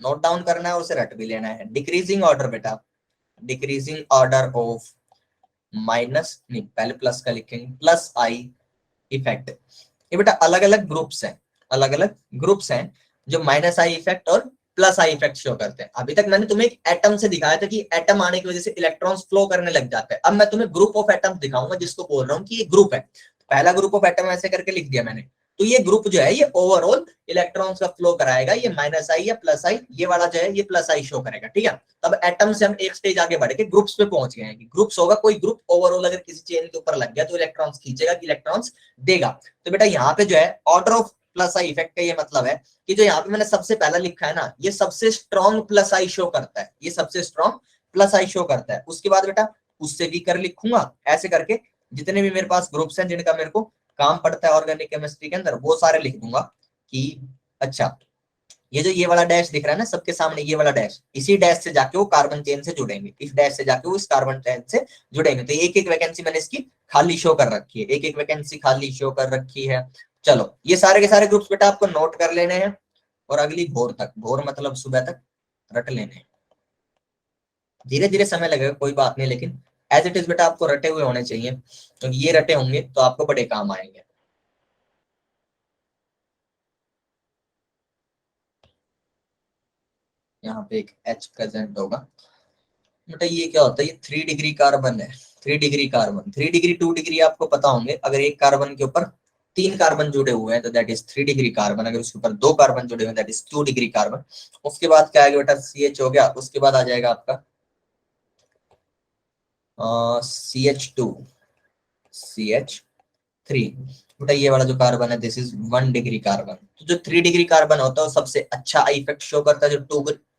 नोट डाउन करना है और उसे रट भी लेना है। डिक्रीजिंग ऑर्डर बेटा, डिक्रीजिंग ऑर्डर ऑफ माइनस, नहीं पहले प्लस का लिखेंगे, प्लस आई इफेक्ट। ये बेटा अलग अलग ग्रुप्स हैं, अलग अलग ग्रुप्स हैं जो माइनस आई इफेक्ट और प्लस आई इफेक्ट शो करते हैं। अभी तक मैंने तुम्हें एक एटम से दिखाया था कि एटम आने की वजह से इलेक्ट्रॉन्स फ्लो करने लग जाते हैं। अब मैं तुम्हें ग्रुप ऑफ एटम्स दिखाऊंगा जिसको बोल रहा हूँ कि ये ग्रुप है। पहला ग्रुप ऑफ एटम ऐसे करके लिख दिया मैंने, तो ये ग्रुप जो है ये ओवरऑल इलेक्ट्रॉन्स का फ्लो कराएगा, ये माइनस आई या प्लस आई, ये वाला जो है ये प्लस आई शो करेगा, ठीक है। तब एटम से हम एक स्टेज आगे बढ़ के ग्रुप्स पे पहुंच गए हैं कि ग्रुप्स होगा, कोई ग्रुप ओवरऑल अगर किसी चेन के ऊपर लग गया तो इलेक्ट्रॉन्स खींचेगा कि इलेक्ट्रॉन्स देगा। तो बेटा यहाँ पे जो है order of plus I effect का ये मतलब है कि जो यहाँ पे मैंने सबसे पहला लिखा है ना, ये सबसे स्ट्रॉन्ग प्लस आई शो करता है, ये सबसे स्ट्रॉन्ग प्लस आई शो करता है। उसके बाद बेटा उससे वीकर लिखूंगा, ऐसे करके जितने भी मेरे पास ग्रुप्स हैं जिनका मेरे को काम पड़ता है ऑर्गेनिक केमिस्ट्री के अंदर, वो सारे लिख दूंगा कि अच्छा ये जो ये वाला डैश दिख रहा है ना सबके सामने, ये वाला डैश, इसी डैश से जाके वो कार्बन चेन से जुड़ेंगे, इस डैश से जाके वो इस कार्बन चेन से जुड़ेंगे। तो एक एक वैकेंसी मैंने इसकी खाली शो कर रखी है, एक एक वैकेंसी खाली शो कर रखी है। चलो ये सारे के सारे ग्रुप्स बेटा आपको नोट कर लेने हैं और अगली भोर तक, भोर मतलब सुबह तक रट लेने हैं। धीरे धीरे समय लगेगा कोई बात नहीं, लेकिन एज इट इज बेटा आपको रटे हुए होने चाहिए, क्योंकि ये रटे होंगे तो आपको बड़े काम आएंगे। यहाँ पे एक H प्रेजेंट होगा बेटा, ये क्या होता है, ये 3 डिग्री कार्बन है, 3 डिग्री कार्बन, 3 डिग्री 2 डिग्री आपको पता होंगे। अगर एक कार्बन के ऊपर 3 कार्बन जुड़े हुए हैं तो दैट इज 3 डिग्री कार्बन, अगर उसके ऊपर 2 कार्बन जुड़े हुए हैं दैट इज 2 डिग्री कार्बन। उसके बाद क्या आएगा बेटा, CH हो गया, उसके बाद आ जाएगा आपका CH2 CH3। बेटा ये वाला जो कार्बन है दिस इज 1 डिग्री कार्बन। तो जो 3 डिग्री कार्बन होता है वो सबसे अच्छा इफेक्ट शो करता है, जो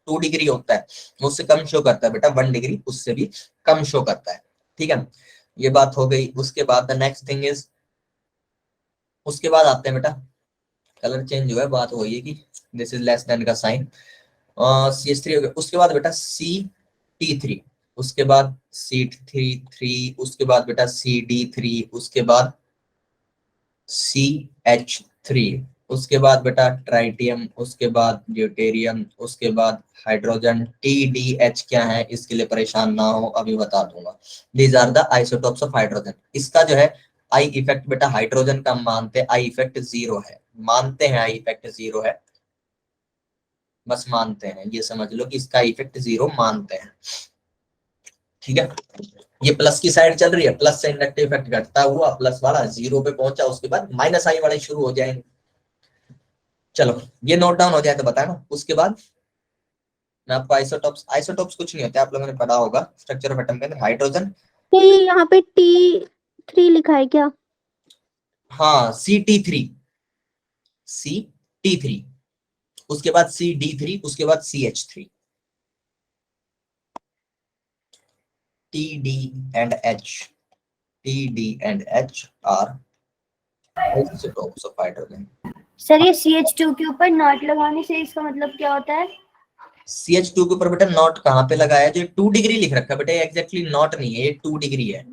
2 डिग्री होता है वो उससे कम शो करता है बेटा, 1 डिग्री उससे भी कम शो करता है, ठीक है। ये बात हो गई। उसके बाद द नेक्स्ट थिंग इज, उसके बाद आते हैं बेटा, कलर चेंज हुआ है, बात वही है कि दिस इज लेस देन का साइन, CH3 हो गया। उसके बाद बेटा CT3, उसके बाद C33, उसके बाद बेटा CD3, उसके बाद CH3, उसके बाद बेटा ट्राइटियम, उसके बाद ड्यूटेरियम, उसके बाद हाइड्रोजन। TDH क्या है इसके लिए परेशान ना हो, अभी बता दूंगा। These are the isotopes of hydrogen. इसका जो है आई इफेक्ट बेटा हाइड्रोजन का मानते आई इफेक्ट 0 है, मानते हैं आई इफेक्ट 0 है, बस मानते हैं, ये समझ लो कि इसका इफेक्ट 0 मानते हैं, ठीक है। ये प्लस की साइड चल रही है, प्लस से इंडक्टिव इफेक्ट घटता हुआ प्लस वाला 0 पे पहुंचा, उसके बाद माइनस आई वाले शुरू हो जाएंगे। चलो ये नोट डाउन हो जाए तो बताना। उसके बाद मैं आपको आइसोटोप्स, आइसोटोप्स कुछ नहीं होते, आप लोगों ने पढ़ा होगा स्ट्रक्चर ऑफ एटम के अंदर, हाइड्रोजन। ये यहाँ पे T3 लिखा है क्या? हाँ CT3, CT3, उसके बाद CD3, उसके बाद CH3। TD and H, TD and H are isotopes of hydrogen। Sir ये CH2 के ऊपर नॉट लगाने से इसका मतलब क्या होता है? CH2 के ऊपर बेटा नॉट कहाँ पे लगाया है, जो 2 डिग्री लिख रखा है बेटा, एग्जैक्टली नॉट नहीं है, ये 2 डिग्री है।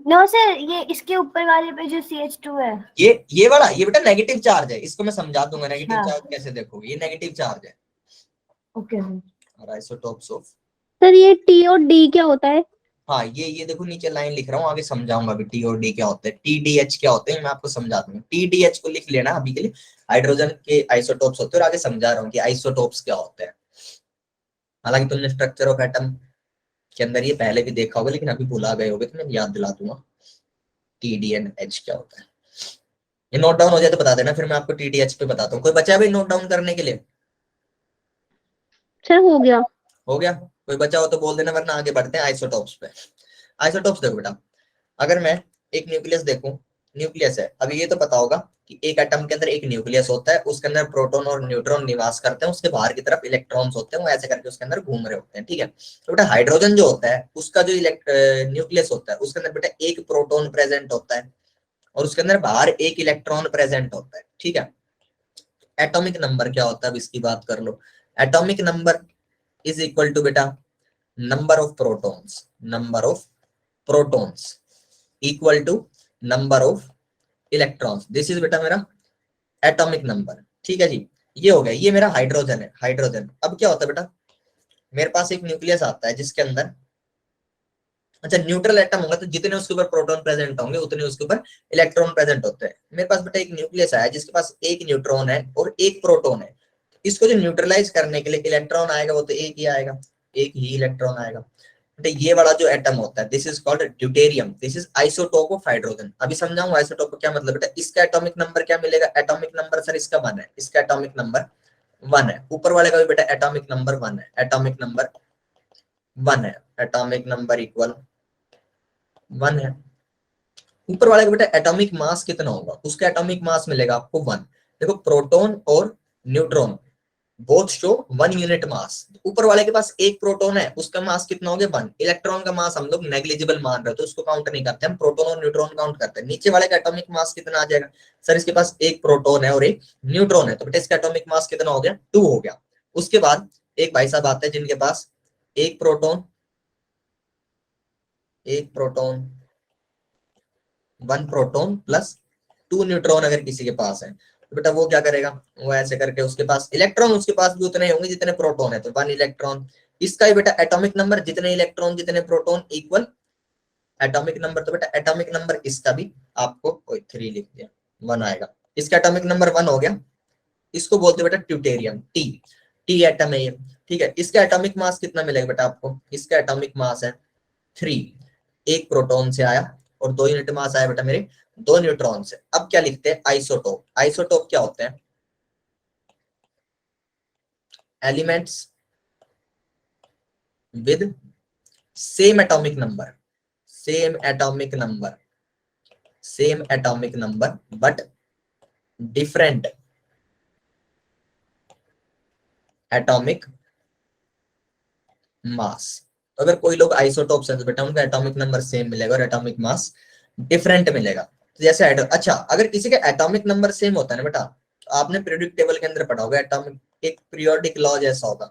नो सर, ये इसके ऊपर वाले पे जो CH2 है, ये वाला ये बेटा नेगेटिव चार्ज है, इसको मैं समझा दूंगा नेगेटिव हाँ। चार्ज कैसे देखोगे, ये नेगेटिव चार्ज है। ओके और आइसोटोप्स ऑफ, सर ये T और D क्या होता है? हाँ ये देखो नीचे लाइन लिख रहा हूँ, आगे समझाऊंगा अभी T और D क्या होते हैं, TDH क्या होते हैं मैं आपको समझा दूंगा। TDH को लिख लेना अभी के लिए, हाइड्रोजन के आइसोटोप्स होते हैं, और आगे समझा रहा हूँ कि आइसोटोप्स क्या होते हैं। हालांकि तुमने स्ट्रक्चर ऑफ एटम के अंदर ये पहले भी देखा होगा, लेकिन अभी भुला गए होगे तो मैं याद दिला दूंगा TDH क्या होता है। ये नोट डाउन हो जाए तो बता देना, फिर मैं आपको TDH पे बताता हूँ। कोई बचा है भाई नोट डाउन करने के लिए? सर हो गया। हो गया, कोई बचा हो तो बोल देना, वरना आगे बढ़ते हैं आइसोटोप्स पे। आइसोटोप्स देखो बेटा, अगर मैं एक न्यूक्लियस देखूं, न्यूक्लियस है, अभी ये तो पता होगा कि एक एटम के अंदर एक न्यूक्लियस होता है, उसके अंदर प्रोटॉन और न्यूट्रॉन निवास करते हैं, उसके बाहर की तरफ इलेक्ट्रॉन्स होते हैं, वो ऐसे करके उसके अंदर घूम रहे होते हैं, ठीक है। तो बेटा हाइड्रोजन जो होता है उसका जो न्यूक्लियस होता है उसके अंदर बेटा एक प्रोटॉन प्रेजेंट होता है और उसके अंदर बाहर एक इलेक्ट्रॉन प्रेजेंट होता है, ठीक है। एटॉमिक नंबर क्या होता है, अब इसकी बात कर लो। Atomic number is equal to बेटा number of protons, number of protons equal to number of electrons, this is बेटा मेरा एटॉमिक नंबर, ठीक है जी। ये हो गया, ये मेरा हाइड्रोजन है, हाइड्रोजन। अब क्या होता है बेटा, मेरे पास एक न्यूक्लियस आता है जिसके अंदर, अच्छा न्यूट्रल एटम होगा तो जितने उसके ऊपर प्रोटॉन प्रेजेंट होंगे उतने उसके ऊपर इलेक्ट्रॉन प्रेजेंट होते हैं। मेरे पास बेटा एक न्यूक्लियस आया जिसके पास एक न्यूट्रॉन है और एक प्रोटॉन है, इसको जो न्यूट्रलाइज करने के लिए इलेक्ट्रॉन आएगा वो तो एक ही आएगा, एक ही इलेक्ट्रॉन आएगा। बेटा ये वाला जो एटम होता है this is called deuterium, this is isotope of hydrogen. अभी समझाऊं आइसोटोप का क्या मतलब बेटा। इसका एटॉमिक नंबर क्या मिलेगा, एटॉमिक नंबर सर इसका 1 है, इसका एटॉमिक नंबर 1 है, ऊपर वाले का भी बेटा एटॉमिक नंबर 1 है, एटॉमिक नंबर 1 है, एटॉमिक नंबर इक्वल 1 है। ऊपर वाले का बेटा एटॉमिक मास कितना होगा, उसका एटॉमिक मास मिलेगा आपको 1। देखो प्रोटॉन और neutron both show 1 unit mass. ऊपर वाले के पास एक प्रोटॉन है, उसका मास कितना हो गया 1। इलेक्ट्रॉन का मास हम लोग नेग्लिजिबल मान रहे हो तो उसको काउंट नहीं करते, हम प्रोटॉन और न्यूट्रॉन काउंट करते हैं। नीचे वाले का एटॉमिक मास कितना आ जाएगा, सर इसके पास एक प्रोटॉन है और एक न्यूट्रॉन है, तो बेटा इसका एटॉमिक मास कितना हो गया 2 हो गया। उसके बाद एक भाई साहब आते हैं जिनके पास एक प्रोटॉन 1 प्रोटॉन प्लस 2 न्यूट्रॉन अगर किसी के पास है तो बेटा वो क्या करेगा, वो ऐसे करके उसके पास इलेक्ट्रॉन उसके पास भी उतने होंगे जितने प्रोटॉन है, तो 1 इलेक्ट्रॉन। इसका ही बेटा एटॉमिक नंबर जितने इलेक्ट्रॉन जितने प्रोटॉन इक्वल एटॉमिक नंबर, तो बेटा एटॉमिक नंबर इसका भी आपको 3 लिख दिया 1 आएगा। इसका एटॉमिक नंबर 1 हो गया, इसको बोलते बेटा ट्यूटेरियम, टी एटम है ये, ठीक है। इसका एटॉमिक मास कितना मिलेगा बेटा आपको, इसका एटॉमिक मास है 3, एक प्रोटॉन से आया और 2 यूनिट मास आया बेटा मेरे 2 न्यूट्रॉन से। अब क्या लिखते हैं आइसोटोप, आइसोटोप क्या होते हैं, elements with same atomic number, same atomic number, same atomic number but different atomic mass. तो अगर कोई लोग आइसोटोप्स है तो बेटा उनका एटॉमिक नंबर सेम मिलेगा और एटॉमिक मास डिफरेंट मिलेगा। तो जैसे अच्छा अगर किसी का एटॉमिक नंबर सेम होता है ना बेटा, तो आपने पीरियोडिक टेबल के अंदर पढ़ा होगा एटॉमिक एक पीरियोडिक लॉ जैसा होगा।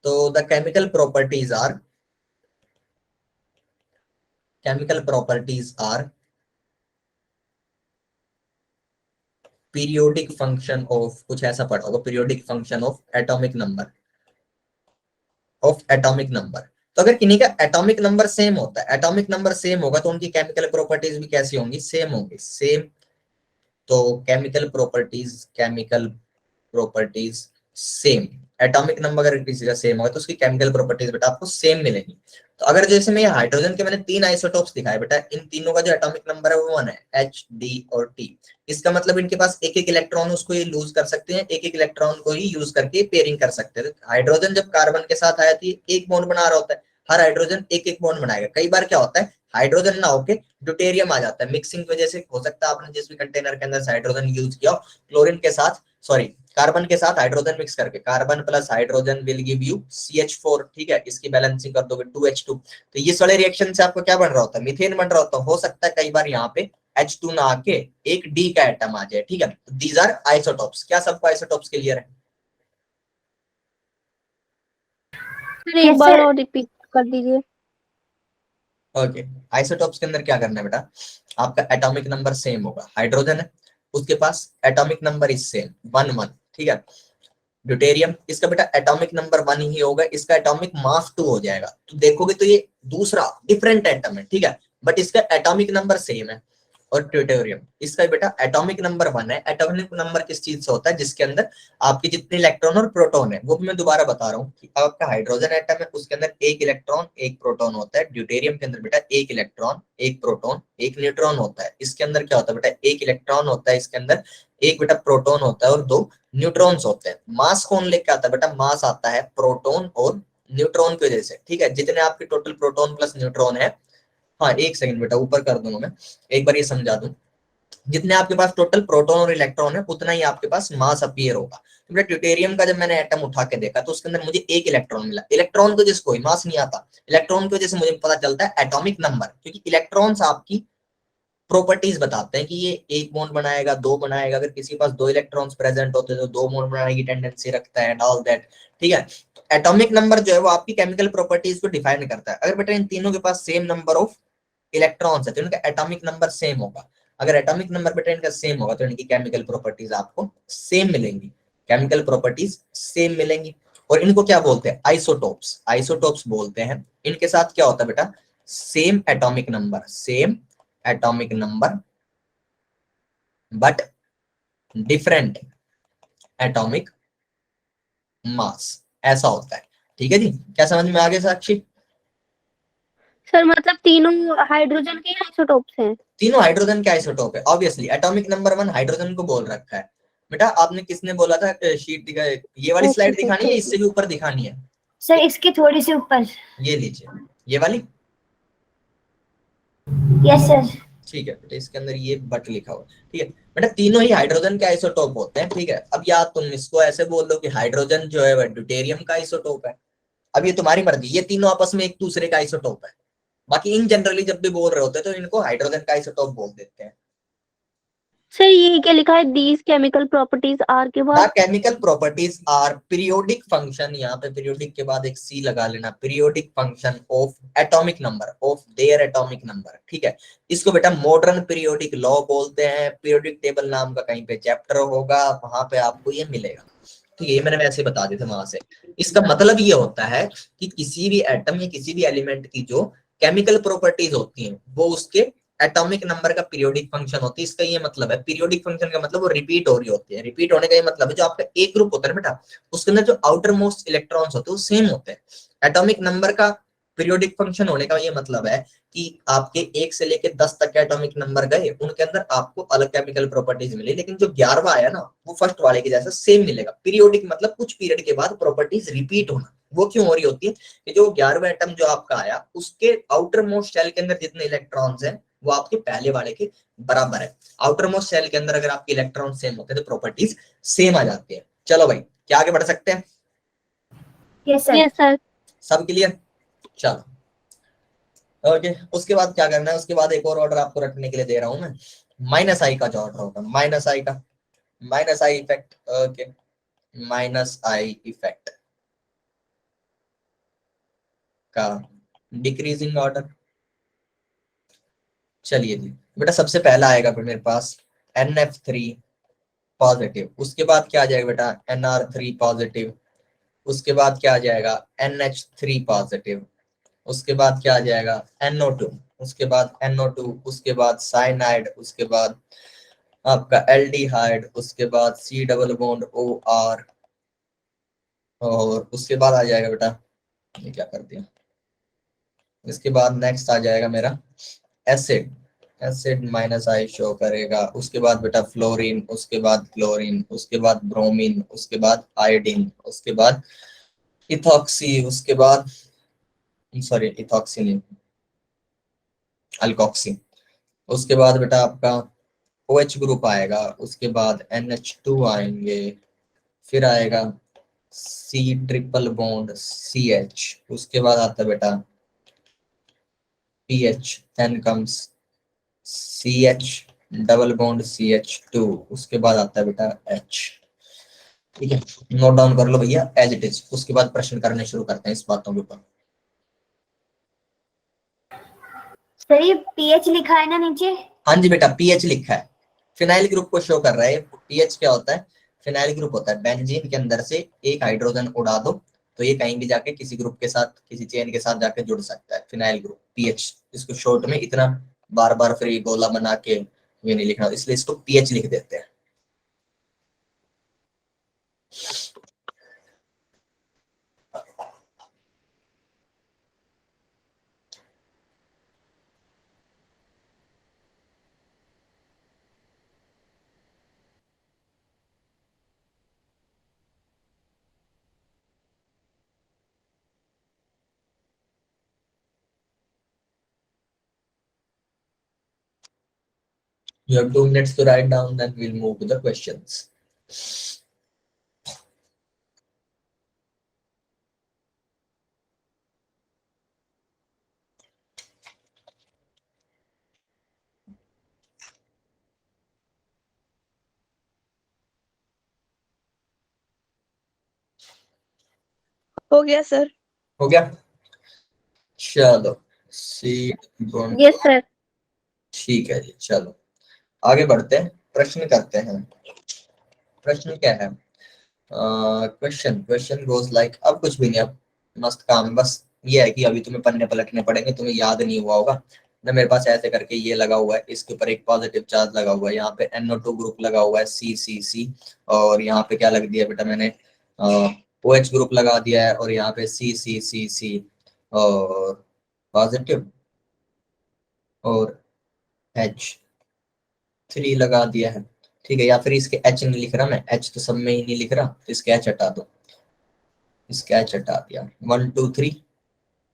तो the chemical properties are periodic function of, कुछ ऐसा पढ़ा होगा, periodic function of atomic number, तो अगर किन्हीं का एटॉमिक नंबर सेम होता है, एटॉमिक नंबर सेम होगा तो उनकी केमिकल प्रॉपर्टीज भी कैसी होंगी, सेम होंगी, सेम। तो chemical properties same, atomic number अगर किसी का सेम होगा तो उसकी केमिकल प्रॉपर्टीज बेटा आपको सेम मिलेगी। तो अगर जैसे मैं हाइड्रोजन के मैंने 3 आइसोटोप्स दिखाए बेटा, इन तीनों का जो एटॉमिक नंबर है वो 1 है, H, D और T। इसका मतलब इनके पास एक एक इलेक्ट्रॉन उसको ये लूज कर सकते हैं, एक एक इलेक्ट्रॉन को ही यूज करके पेयरिंग कर सकते हैं। हाइड्रोजन जब कार्बन के साथ आया तो एक बॉन्ड बना रहा होता है, हर हाइड्रोजन एक एक बॉन्ड बनाएगा। कई बार क्या होता है हाइड्रोजन ना होके ड्यूटेरियम आ जाता है, मिक्सिंग की वजह से हो सकता है आपने जिस भी कंटेनर के अंदर हाइड्रोजन यूज किया हो, क्लोरीन के साथ सॉरी कार्बन के साथ हाइड्रोजन मिक्स करके, carbon plus hydrogen will give you CH4, ठीक है। इसकी बैलेंसिंग कर दोगे 2H2, तो ये सारे रिएक्शन से आपको क्या बन रहा होता है, मीथेन बन रहा होता है। हो सकता है कई बार यहाँ पे H2 ना आके एक D का एटम आ जाए, ठीक है। These are isotopes. क्या सबको आइसोटोप्स क्लियर है? सर एक बार और रिपीट कर दीजिए। ओके आइसोटोप्स के अंदर क्या करना है बेटा, आपका एटॉमिक नंबर सेम होगा, हाइड्रोजन है उसके पास एटॉमिक नंबर इज सेम 1 1, ठीक है। ड्यूटेरियम इसका बेटा एटॉमिक नंबर 1 ही होगा, इसका एटॉमिक मास 2 हो जाएगा। तो देखोगे तो ये दूसरा डिफरेंट एटम है, ठीक है, बट इसका एटॉमिक नंबर सेम है। और ट्यूटेरियम इसका बेटा एटॉमिक नंबर 1 है। एटॉमिक नंबर किस चीज से होता है, जिसके अंदर आपके जितने इलेक्ट्रॉन और प्रोटॉन है, वो भी मैं दोबारा बता रहा हूँ कि आपका हाइड्रोजन एटम है उसके अंदर एक इलेक्ट्रॉन एक प्रोटॉन होता है। ड्यूटेरियम के अंदर बेटा एक इलेक्ट्रॉन एक प्रोटॉन एक न्यूट्रॉन होता है। इसके अंदर क्या होता है बेटा, एक इलेक्ट्रॉन होता है, इसके अंदर एक बेटा प्रोटॉन होता है और 2 न्यूट्रॉन्स होते हैं। मास कौन लेके आता है बेटा, मास आता है प्रोटॉन और न्यूट्रॉन की वजह से, ठीक है। जितने आपके टोटल प्रोटॉन प्लस न्यूट्रॉन है, हाँ एक सेकंड बेटा ऊपर कर दूंगा मैं, एक बार ये समझा दूं, जितने आपके पास टोटल प्रोटॉन और इलेक्ट्रॉन है उतना ही आपके पास मास अपीयर होगा। तो बेटा ट्यूटेरियम का जब मैंने एटम उठा के देखा तो उसके अंदर मुझे एक इलेक्ट्रॉन मिला, इलेक्ट्रॉन की वजह से कोई मास नहीं आता, इलेक्ट्रॉन की वजह से मुझे पता चलता है एटॉमिक नंबर, क्योंकि इलेक्ट्रॉन्स आपकी प्रॉपर्टीज बताते हैं कि ये एक बॉन्ड बनाएगा 2 बनाएगा, अगर किसी के पास 2 इलेक्ट्रॉन्स प्रेजेंट होते हैं तो 2 बॉन्ड बनाने की टेंडेंसी रखता है, ऑल दैट, ठीक है। तो एटॉमिक नंबर जो है वो आपकी केमिकल प्रॉपर्टीज को डिफाइन करता है। अगर बेटा इन तीनों के पास सेम नंबर ऑफ इलेक्ट्रॉन्स है तो इनका एटॉमिक नंबर सेम होगा। अगर एटॉमिक नंबर बेटा इनका सेम होगा तो इनकी केमिकल प्रॉपर्टीज आपको सेम मिलेंगी, केमिकल प्रॉपर्टीज सेम मिलेंगी। और इनको क्या बोलते हैं, आइसोटोप्स, आइसोटोप्स बोलते हैं। इनके साथ क्या होता है बेटा, same atomic number, same atomic number but different atomic mass, ऐसा होता है, ठीक है जी। क्या समझ में आ गया साक्षी? सर मतलब तीनों हाइड्रोजन के आइसोटोप्स हैं। तीनों हाइड्रोजन के आइसोटोप है ऑब्वियसली। एटॉमिक नंबर 1 हाइड्रोजन को बोल रखा है। बेटा आपने किसने बोला था शीट दिखा, ये वाली ओके स्लाइड सर, दिखानी है, ठीक इससे भी ऊपर दिखानी है? सर इसके थोड़ी सी ऊपर। ये लीजिए, ये वाली। Yes sir. ठीक है बेटा, इसके अंदर ये बट लिखा हुआ है। ठीक है बेटा, तीनों ही हाइड्रोजन के आइसोटोप होते हैं। ठीक है, अब या तुम इसको ऐसे बोल दो कि हाइड्रोजन जो है वह ड्यूटेरियम का आइसोटोप है। अब ये तुम्हारी मर्जी, ये तीनों आपस में एक दूसरे का आइसोटोप है। बाकी इन जनरली जब भी बोल रहे होते हैं तो इनको हाइड्रोजन का आइसोटोप बोल देते हैं। सर ये क्या लिखा है, दीज केमिकल प्रॉपर्टीज आर के द बाद? Chemical properties are periodic function, यहाँ पे पीरियोडिक के बाद एक सी लगा लेना, periodic function of atomic number, of their atomic number. ठीक है, इसको बेटा मॉडर्न पीरियोडिक लॉ बोलते हैं। पीरियोडिक टेबल नाम का कहीं पे चैप्टर होगा, वहां पे आपको ये मिलेगा। ठीक है, ये मैंने वैसे बता दिए थे वहां से। इसका मतलब ये होता है कि किसी भी एटम या किसी भी एलिमेंट की जो केमिकल प्रॉपर्टीज होती हैं वो उसके एटॉमिक नंबर का पीरियोडिक फंक्शन होती है। इसका ये मतलब है, पीरियोडिक फंक्शन का मतलब वो रिपीट हो रही होती है। रिपीट होने का ये मतलब है जो आपका एक ग्रुप होता है बेटा, उसके अंदर जो आउटर मोस्ट इलेक्ट्रॉन्स होते हैं वो सेम होते हैं। एटॉमिक नंबर का पीरियोडिक फंक्शन होने का ये मतलब है कि आपके 1 से लेकर 10 तक के एटॉमिक नंबर गए, उनके अंदर आपको अलग केमिकल प्रॉपर्टीज मिली, लेकिन जो 11वां आया ना वो फर्स्ट वाले के जैसा सेम मिलेगा। पीरियोडिक मतलब कुछ पीरियड के बाद प्रॉपर्टीज रिपीट होना। वो क्यों हो रही होती है कि जो 11वां एटम जो आपका आया उसके आउटर मोस्ट शेल के अंदर जितने इलेक्ट्रॉन्स हैं वो आपके पहले वाले के बराबर है। आउटर मोस्ट शेल के अंदर अगर आपके इलेक्ट्रॉन सेम होते हैं तो प्रॉपर्टीज सेम आ जाती है। चलो भाई, क्या आगे बढ़ सकते हैं? Yes sir. Yes sir. सब क्लियर? चलो ओके, उसके बाद क्या करना है, उसके बाद एक और ऑर्डर आपको रखने के लिए दे रहा हूं मैं। माइनस आई का जो ऑर्डर होगा, माइनस आई का, minus I effect. Okay, minus I effect का डिक्रीजिंग ऑर्डर। चलिए जी बेटा, सबसे पहला आएगा फिर मेरे पास NF3 पॉजिटिव, उसके बाद क्या आ जाएगा बेटा NR3 पॉजिटिव, उसके बाद क्या आ जाएगा NH3 पॉजिटिव, उसके बाद क्या आ जाएगा NO2, उसके बाद NO2, उसके बाद साइनाइड, उसके बाद आपका एल्डिहाइड, उसके बाद C डबल बॉन्ड OR, और उसके बाद आ जाएगा बेटा, ये क्या कर दिया, इसके बाद नेक्स्ट आ जाएगा मेरा acid, acid minus I show करेगा। उसके बाद बेटा फ्लोरीन, उसके बाद क्लोरीन, उसके बाद ब्रोमीन, उसके बाद आयोडीन, उसके बाद इथॉक्सी, उसके बाद सॉरी इथॉक्सी नहीं, अल्कोक्सी। उसके बाद बेटा आपका OH ग्रुप आएगा, उसके बाद NH2 आएंगे, फिर आएगा C ट्रिपल बॉन्ड CH, उसके बाद आता है बेटा PH, then comes CH double bond CH2, उसके बाद आता है बेटा H। ठीक है, नोट डाउन कर लो भैया एज इट इज, उसके बाद प्रश्न करने शुरू करते हैं इस बातों के ऊपर। सर ये पीएच लिखा है ना नीचे? हाँ जी बेटा, पीएच लिखा है, फिनाइल ग्रुप को शो कर रहा है। पीएच क्या होता है? फिनाइल ग्रुप होता है, बेंजीन के अंदर से एक हाइड्रोजन उड़ा दो तो ये कहीं भी जाके किसी ग्रुप के साथ, किसी चेन के साथ जाके जुड़ सकता है, फिनाइल ग्रुप पीएच। इसको शॉर्ट में इतना बार बार फिर गोला बना के ये नहीं लिखना, इसलिए इसको पीएच लिख देते हैं। You have 2 minutes to write down, then we'll move to the questions. हो गया सर। हो गया? चलो सी बॉन्ड, यस सर। ठीक है जी, चलो आगे बढ़ते हैं, प्रश्न करते हैं। प्रश्न क्या है? क्वेश्चन क्वेश्चन गोज लाइक, अब कुछ भी नहीं, अब मस्त काम, बस ये है कि अभी तुम्हें पन्ने पलटने पड़ेंगे, तुम्हें याद नहीं हुआ होगा ना। मेरे पास ऐसे करके ये लगा हुआ है, इसके ऊपर एक पॉजिटिव चार्ज लगा हुआ है, यहाँ पे NO2 ग्रुप लगा हुआ है CCC, और यहाँ पे क्या लग दिया बेटा मैंने OH ग्रुप लगा दिया है, और यहाँ पे CCCC और पॉजिटिव, और H3 लगा दिया है, ठीक है। या फिर इसके H नहीं लिख रहा मैं, H तो सब में ही नहीं लिख रहा, तो इसके H हटा दो, इसके H हटा दिया, 1 2 3,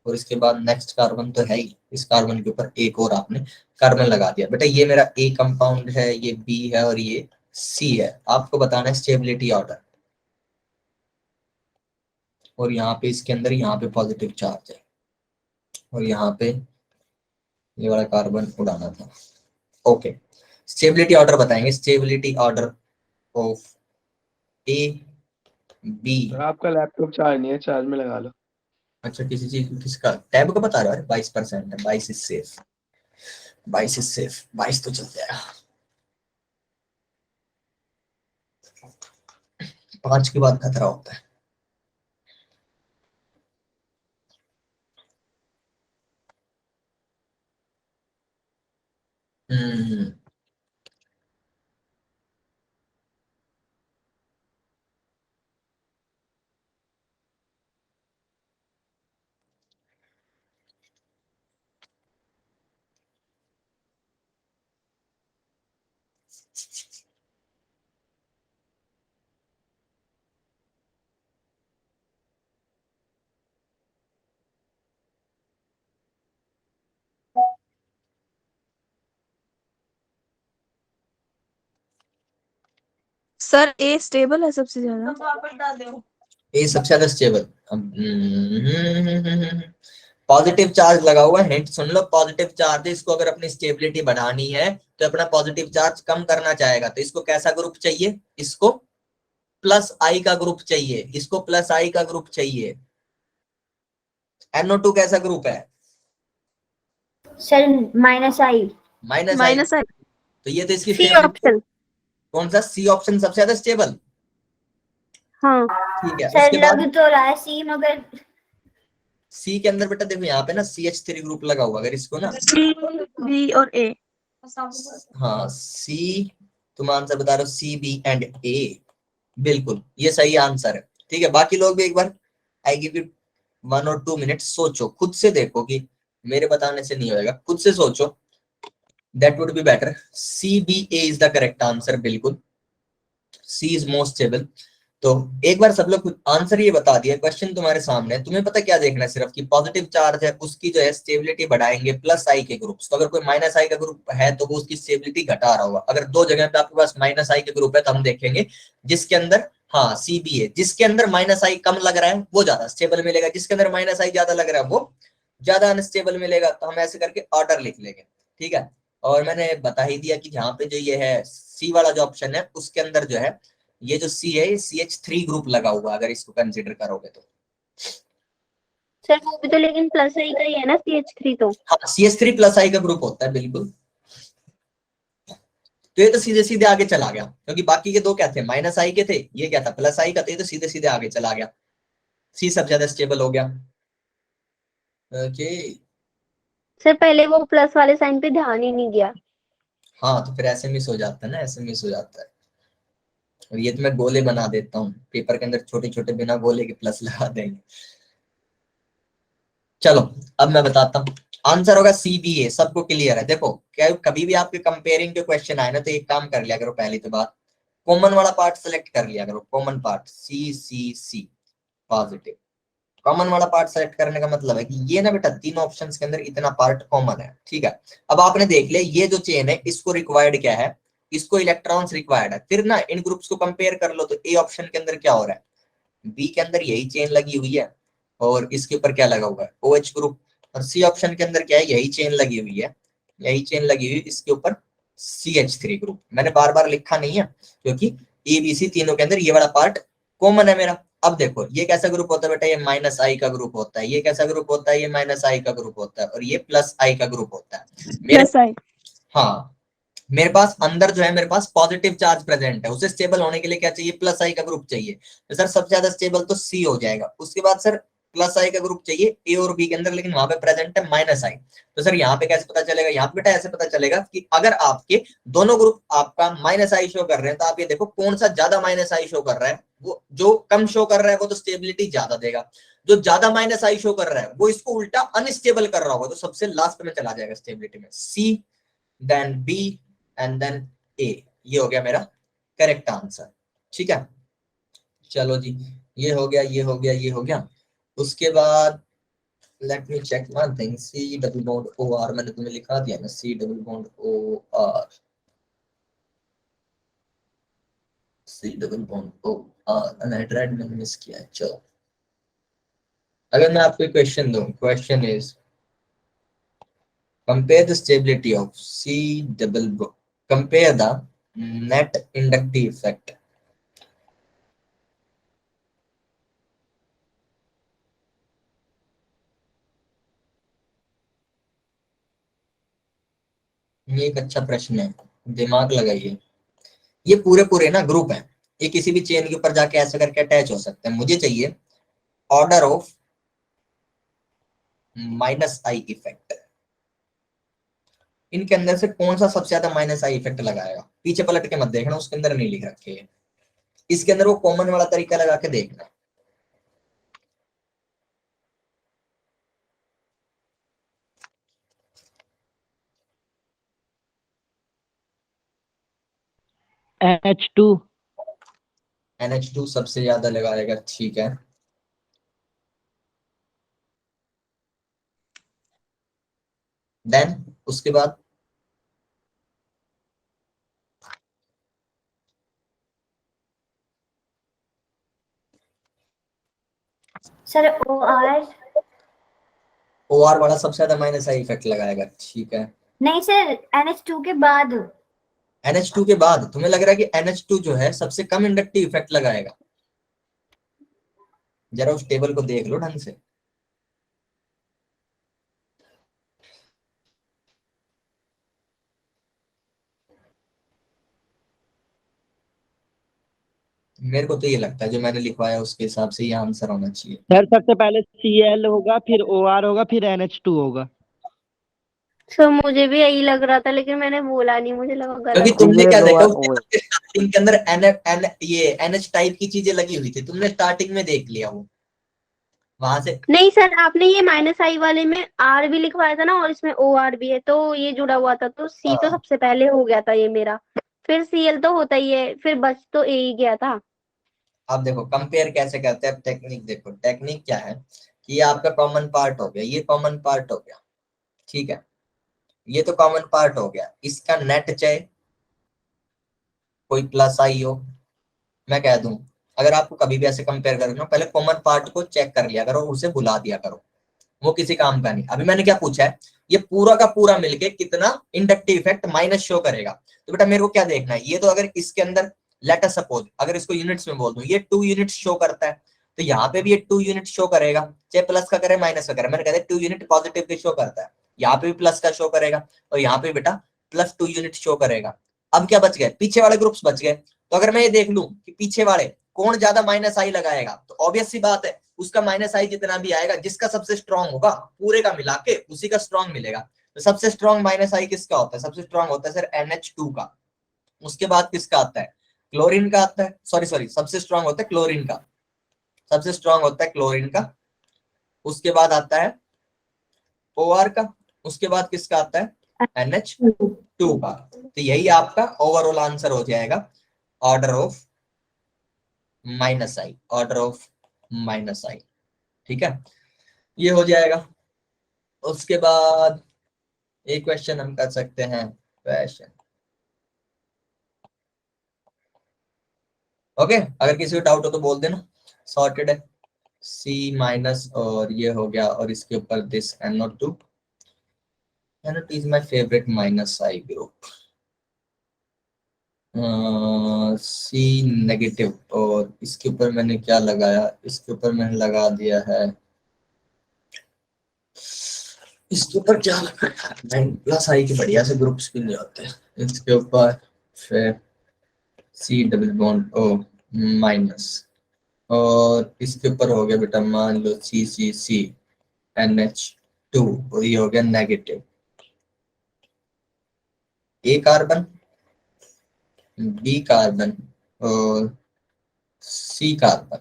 और इसके बाद नेक्स्ट कार्बन तो है ही, इस कार्बन के ऊपर एक और आपने कार्बन लगा दिया। बेटा ये मेरा A कंपाउंड है, ये B है और ये C है। आपको बताना है स्टेबिलिटी ऑर्डर, और यहाँ पे इसके अंदर यहाँ पे पॉजिटिव चार्ज है, और यहाँ पे ये वाला कार्बन उड़ाना था। ओके, स्टेबिलिटी ऑर्डर बताएंगे, stability order of A B। आपका लैपटॉप चार्ज नहीं है, चार्ज में लगा लो। अच्छा, किसी चीज किसका टैब का बता रहा है? 22% है, 22 इज सेफ, 22 इज सेफ, 22 तो चल जाएगा। 5 के बाद खतरा होता है। हम्म सर ए स्टेबल है सबसे ज्यादा। ये सबसे ज्यादा स्टेबल। पॉजिटिव चार्ज लगा हुआ है, हिंट सुन लो, पॉजिटिव चार्ज, इसको अगर अपनी स्टेबिलिटी बढ़ानी है तो अपना पॉजिटिव चार्ज कम करना चाहेगा, तो इसको कैसा ग्रुप चाहिए? इसको प्लस आई का ग्रुप चाहिए, इसको प्लस आई का ग्रुप चाहिए। NO2 कैसा ग्रुप है? सर माइनस आई। माइनस आई। माइनस आई। तो ये तो इसकी सी favorite- ऑप्शन। कौन सा? सी ऑप्शन सबसे ज्यादा स्टेबल। हाँ ठीक है, सर उसके बाद लग तो रहा है सी, मगर सी के अंदर बेटा देखो यहाँ पे ना CH3 ग्रुप लगा हुआ, अगर इसको ना, सी बी और ए। हाँ सी, तुम आंसर बता रहे हो C B एंड A, बिल्कुल ये सही आंसर है। ठीक है, बाकी लोग भी एक बार आई गिव यू 1 और 2 मिनट, सोचो खुद से, देखो कि मेरे बताने से नहीं होएगा, खुद से सोचो, that would be better. CBA is the correct answer, बिल्कुल C इज मोस्ट स्टेबल। तो एक बार सब लोग आंसर ये बता दिया, क्वेश्चन तुम्हारे सामने है, तुम्हें पता क्या देखना है सिर्फ कि पॉजिटिव चार्ज है उसकी जो है स्टेबिलिटी बढ़ाएंगे प्लस आई के ग्रुप्स। तो अगर कोई माइनस आई का ग्रुप है तो वो उसकी स्टेबिलिटी घटा रहा होगा। अगर दो जगह पे आपके पास माइनस आई के ग्रुप है तो हम देखेंगे जिसके अंदर, हाँ CBA, जिसके अंदर माइनस आई कम लग रहा है वो ज्यादा स्टेबल मिलेगा, जिसके अंदर माइनस आई ज्यादा लग रहा है वो ज्यादा अनस्टेबल मिलेगा। तो हम ऐसे करके ऑर्डर लिख लेंगे, ठीक है। और मैंने बता ही दिया कि यहाँ पे जो ये है सी वाला जो ऑप्शन है उसके अंदर जो है ये जो C है, ये CH3 ग्रुप लगा हुआ, अगर इसको कंसीडर करोगे तो। सर वो भी तो लेकिन प्लस आई का ही है ना CH3 तो। हाँ, CH3 प्लस आई का ग्रुप होता है, बिल्कुल। तो ये तो सीधे सीधे आगे चला गया, क्योंकि बाकी के दो क्या थे? माइनस आई के थे, ये क्या था? प्लस आई का, तो ये तो सीधे सीधे आगे चला गया, C सब ज्यादा स्टेबल हो गया। ओके, सर पहले वो प्लस वाले साइन पे ध्यान ही नहीं दिया। हाँ तो फिर ऐसे मिस हो जाता है ना, ऐसे मिस हो जाता है। और ये तो मैं गोले बना देता हूँ पेपर के अंदर, छोटे छोटे, बिना गोले के प्लस लगा देंगे। चलो अब मैं बताता हूँ, आंसर होगा CBA, सबको क्लियर है? देखो क्या कभी भी आपके कंपेयरिंग के क्वेश्चन आए ना तो एक काम कर लिया करो, पहली तो बात कॉमन वाला पार्ट सेलेक्ट कर लिया करो, common part C positive. Common वाला पार्ट सेलेक्ट करने का मतलब है कि ये ना बेटा तीन ऑप्शंस के अंदर इतना पार्ट कॉमन है, ठीक है। अब आपने देख लिया ये जो चेन है इसको रिक्वायर्ड क्या है? इसको इलेक्ट्रॉन्स रिक्वायर्ड है। फिर ना इन ग्रुप्स को कंपेयर कर लो, तो ए ऑप्शन के अंदर क्या हो रहा है? बी के अंदर यही चेन लगी हुई है और इसके ऊपर क्या लगा हुआ है? OH group. और सी ऑप्शन के अंदर क्या है? यही चेन लगी हुई है, यही चेन लगी हुई, इसके ऊपर CH3 ग्रुप। मैंने बार बार लिखा नहीं है क्योंकि ABC तीनों के अंदर ये वाला पार्ट कॉमन है मेरा। अब देखो ये कैसा ग्रुप होता है बेटा? ये माइनस आई का ग्रुप होता है। ये कैसा ग्रुप होता है? ये माइनस आई का ग्रुप होता है। और ये प्लस आई का ग्रुप होता है मेरे। प्लस आई। हाँ, मेरे पास अंदर जो है मेरे पास पॉजिटिव चार्ज प्रेजेंट है, उसे स्टेबल होने के लिए क्या चाहिए? प्लस आई का ग्रुप चाहिए। तो सर सबसे ज्यादा स्टेबल तो C हो जाएगा। उसके बाद सर प्लस आई का ग्रुप चाहिए ए और बी के अंदर, लेकिन वहां पे प्रेजेंट है माइनस आई। तो सर यहाँ पे कैसे पता चलेगा? यहाँ पे बेटा ऐसे पता चलेगा कि अगर आपके दोनों ग्रुप आपका माइनस आई शो कर रहे हैं तो आप ये देखो कौन सा ज्यादा माइनस आई शो कर रहा है। वो जो कम शो कर रहा है वो तो स्टेबिलिटी ज्यादा देगा, जो ज्यादा माइनस आई शो कर रहा है वो इसको उल्टा अनस्टेबल कर रहा होगा, तो सबसे लास्ट में चला जाएगा स्टेबिलिटी में। सी, देन बी एंड देन ए। ये हो गया मेरा करेक्ट आंसर। ठीक है, चलो जी, ये हो गया, ये हो गया, ये हो गया। उसके बाद let me check one thing, C double bond O R मैंने तुम्हें लिखा दिया ना, C double bond O R, C double bond O R, anhydride मैंने मिस किया है। चलो अगर मैं आपको क्वेश्चन दूं, question is compare the stability of C double, compare the net inductive effect. ये एक अच्छा प्रश्न है, दिमाग लगाइए। ये पूरे पूरे ना ग्रुप हैं, ये किसी भी चेन के ऊपर जाके ऐसे करके अटैच हो सकते हैं। मुझे चाहिए order of minus I effect. इनके अंदर से कौन सा सबसे ज्यादा माइनस आई इफेक्ट लगाएगा? पीछे पलट के मत देखना, उसके अंदर नहीं लिख रखे हैं। इसके अंदर वो कॉमन वाला तरीका लगा के देखना। NH2 NH2 सबसे ज्यादा लगाएगा, ठीक है। देन उसके बाद सर OR। OR वाला सबसे ज्यादा माइनस आई इफेक्ट लगाएगा, ठीक है। नहीं सर, NH2 के बाद। NH2 के बाद तुम्हें लग रहा है कि NH2 जो है सबसे कम इंडक्टिव इफेक्ट लगाएगा? जरा उस टेबल को देख लो ढंग से। मेरे को तो ये लगता है जो मैंने लिखवाया उसके हिसाब से ये आंसर होना चाहिए। सर सबसे पहले Cl होगा, फिर OR होगा, फिर NH2 होगा। सर मुझे भी यही लग रहा था, लेकिन मैंने बोला नहीं, मुझे लगा क्योंकि गलत। तुमने क्या देखा OR उसके स्टार्टिंग के अंदर ये NH टाइप की चीजें लगी हुई थी, तुमने स्टार्टिंग में देख लिया वो वहां से। नहीं सर, आपने ये माइनस आई वाले में आर भी लिखवाया था ना, और इसमें ओ आर भी है, तो ये जुड़ा हुआ था, तो सी तो हाँ। सबसे पहले हो गया था ये मेरा, फिर सीएल तो होता ही है, फिर बच तो ए ही गया था। अब देखो कंपेयर कैसे करते हैं, अब टेक्निक देखो। टेक्निक क्या है कि ये आपका कॉमन पार्ट हो गया, ये कॉमन पार्ट हो गया, ठीक है। ये तो कॉमन पार्ट हो गया, इसका नेट चाहे कोई प्लस आई हो, मैं कह दूं अगर आपको कभी भी ऐसे कंपेयर करना, पहले कॉमन पार्ट को चेक कर लिया करो, उसे भुला दिया करो, वो किसी काम का नहीं। अभी मैंने क्या पूछा है, ये पूरा का पूरा मिलके कितना इंडक्टिव इफेक्ट माइनस शो करेगा। तो बेटा मेरे को क्या देखना है, ये तो अगर इसके अंदर लेट अस सपोज अगर इसको यूनिट्स में बोल दूं, ये 2 यूनिट्स शो करता है, तो यहाँ पे भी ये 2 यूनिट शो करेगा, चाहे प्लस का करे माइनस का करे। मैंने कहा 2 यूनिट पॉजिटिव के शो करता है, यहाँ पे भी प्लस का शो करेगा, और यहाँ पे बेटा प्लस 2 यूनिट शो करेगा। अब क्या बच गए, पीछे वाले ग्रुप्स बच गए। तो अगर मैं ये देख लूं कि पीछे वाले कौन ज्यादा माइनस आई लगाएगा, तो ऑब्वियस सी बात है उसका माइनस आई जितना भी आएगा, जिसका सबसे स्ट्रॉन्ग होगा पूरे का मिला के उसी का स्ट्रॉन्ग मिलेगा। तो सबसे स्ट्रॉन्ग माइनस आई किसका होता है? सबसे स्ट्रॉन्ग होता है सर NH2 का। उसके बाद किसका आता है? क्लोरीन का आता है। सॉरी सबसे स्ट्रॉन्ग होता है क्लोरीन का, सबसे स्ट्रॉन्ग होता है क्लोरीन का। उसके बाद आता है OR का, उसके बाद किसका आता है? NH2 का। तो यही आपका ओवरऑल आंसर हो जाएगा, order of minus I, order of minus I, ठीक है, ये हो जाएगा। उसके बाद एक क्वेश्चन हम कर सकते हैं, क्वेश्चन ओके। अगर किसी को डाउट हो तो बोल देना, सॉर्टेड है। C माइनस और ये हो गया, और इसके ऊपर this NO2 is my favourite minus I group. C negative, और इसके ऊपर मैंने क्या लगाया, इसके ऊपर मैंने लगा दिया है, इसके ऊपर क्या लगाया, प्लस आई के बढ़िया से ग्रुप्स भी नहीं होते। इसके ऊपर फिर C double bond O minus, और इसके ऊपर हो गया बेटा मान लो CCC NH2 और ये हो गया negative. A carbon, B carbon और C carbon.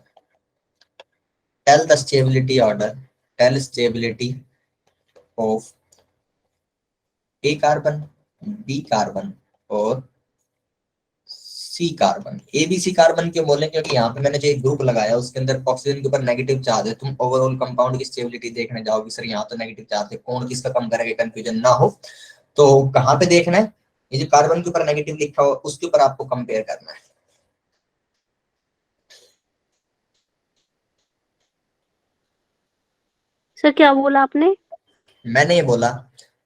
Tell the stability order, tell stability of A carbon, B carbon और C कार्बन। ABC कार्बन क्यों बोले, क्योंकि यहाँ पे मैंने जो एक ग्रुप लगाया उसके अंदर ऑक्सीजन के ऊपर नेगेटिव चार्ज है। तुम ओवरऑल कंपाउंड की स्टेबिलिटी देखने जाओगे, सर यहाँ तो नेगेटिव चार्ज है, कौन किसका कम करेगा, कंफ्यूजन ना हो। तो कहाँ पे देखना है, ये जो कार्बन के ऊपर नेगेटिव लिखा हो उसके ऊपर आपको कंपेयर करना है। सर क्या बोला आपने? मैंने ये बोला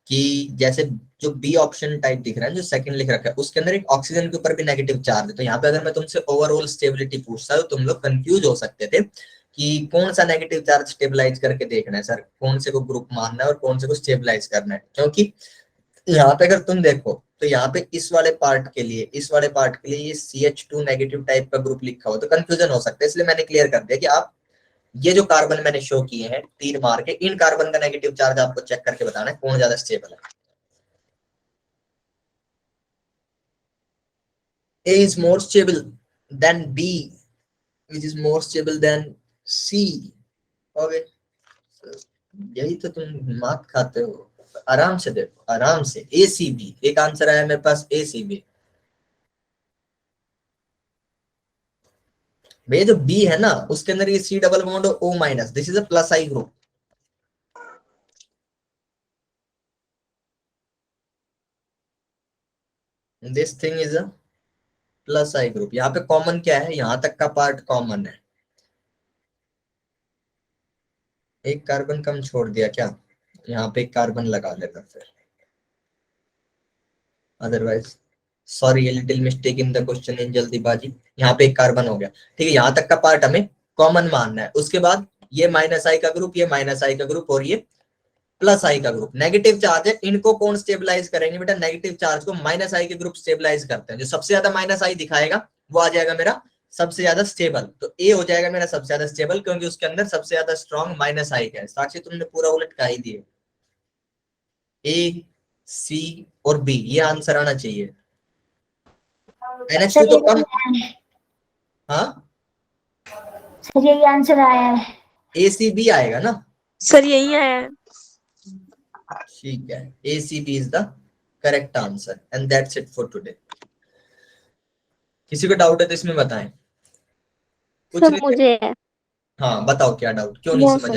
कि जैसे जो बी ऑप्शन टाइप दिख रहा है, जो सेकंड लिख रखा है, उसके अंदर एक ऑक्सीजन के ऊपर भी नेगेटिव चार्ज है। तो यहाँ पे अगर मैं तुमसे ओवरऑल स्टेबिलिटी पूछता तो तुम लोग कंफ्यूज हो सकते थे कि कौन सा नेगेटिव चार्ज स्टेबलाइज करके देखना है सर, कौन से को ग्रुप मानना है और कौन से को स्टेबलाइज करना है। क्योंकि यहाँ पे अगर तुम देखो तो यहाँ पे इस वाले पार्ट के लिए, इस वाले पार्ट के लिए ये CH2 नेगेटिव टाइप का ग्रुप लिखा हो तो कंफ्यूजन हो सकता है। इसलिए मैंने क्लियर कर दिया कि आप ये जो कार्बन मैंने शो किए हैं 3 मार के, इन कार्बन का नेगेटिव चार्ज आपको चेक करके बताना है कौन ज्यादा स्टेबल है। A is more stable than B, which is more stable than C. Okay. यही तो तुम मात खाते हो। आराम से देखो, आराम से। ACB एक आंसर आया मेरे पास, ACB। भैया जो B है ना उसके अंदर ये C डबल बॉन्ड और O minus, this is a plus I group. This thing is a plus I group. यहाँ पे कॉमन क्या है, यहाँ तक का पार्ट कॉमन है। एक कार्बन कम छोड़ दिया क्या, यहाँ पे एक कार्बन लगा लेना फिर, अदरवाइज सॉरी ये little mistake in the question in जल्दीबाजी। यहाँ पे एक कार्बन हो गया, ठीक है। यहाँ तक का पार्ट हमें कॉमन मानना है। उसके बाद ये माइनस I का ग्रुप, ये माइनस I का ग्रुप और ये प्लस I का ग्रुप। नेगेटिव चार्ज है, इनको कौन स्टेबलाइज करेंगे बेटा, नेगेटिव चार्ज को माइनस I के ग्रुप स्टेबलाइज करते हैं। जो सबसे ज्यादा माइनस I दिखाएगा वो आ जाएगा मेरा सबसे ज्यादा स्टेबल। तो ए हो जाएगा मेरा सबसे ज्यादा स्टेबल, क्योंकि उसके अंदर सबसे ज्यादा स्ट्रॉन्ग माइनस I का है। साक्षी तुमने पूरा उलट का ही दिए, A C और B, ये आंसर आना चाहिए। NH2 तो कम, हाँ सर यही आंसर आया है। ACB आएगा ना, सर यही है। ठीक है। ACB is the correct answer and that's it for today. किसी को डाउट है तो इसमें बताएं। कुछ सर नहीं, मुझे है। हाँ बताओ क्या डाउट, क्यों नहीं नो समझ सर। आया।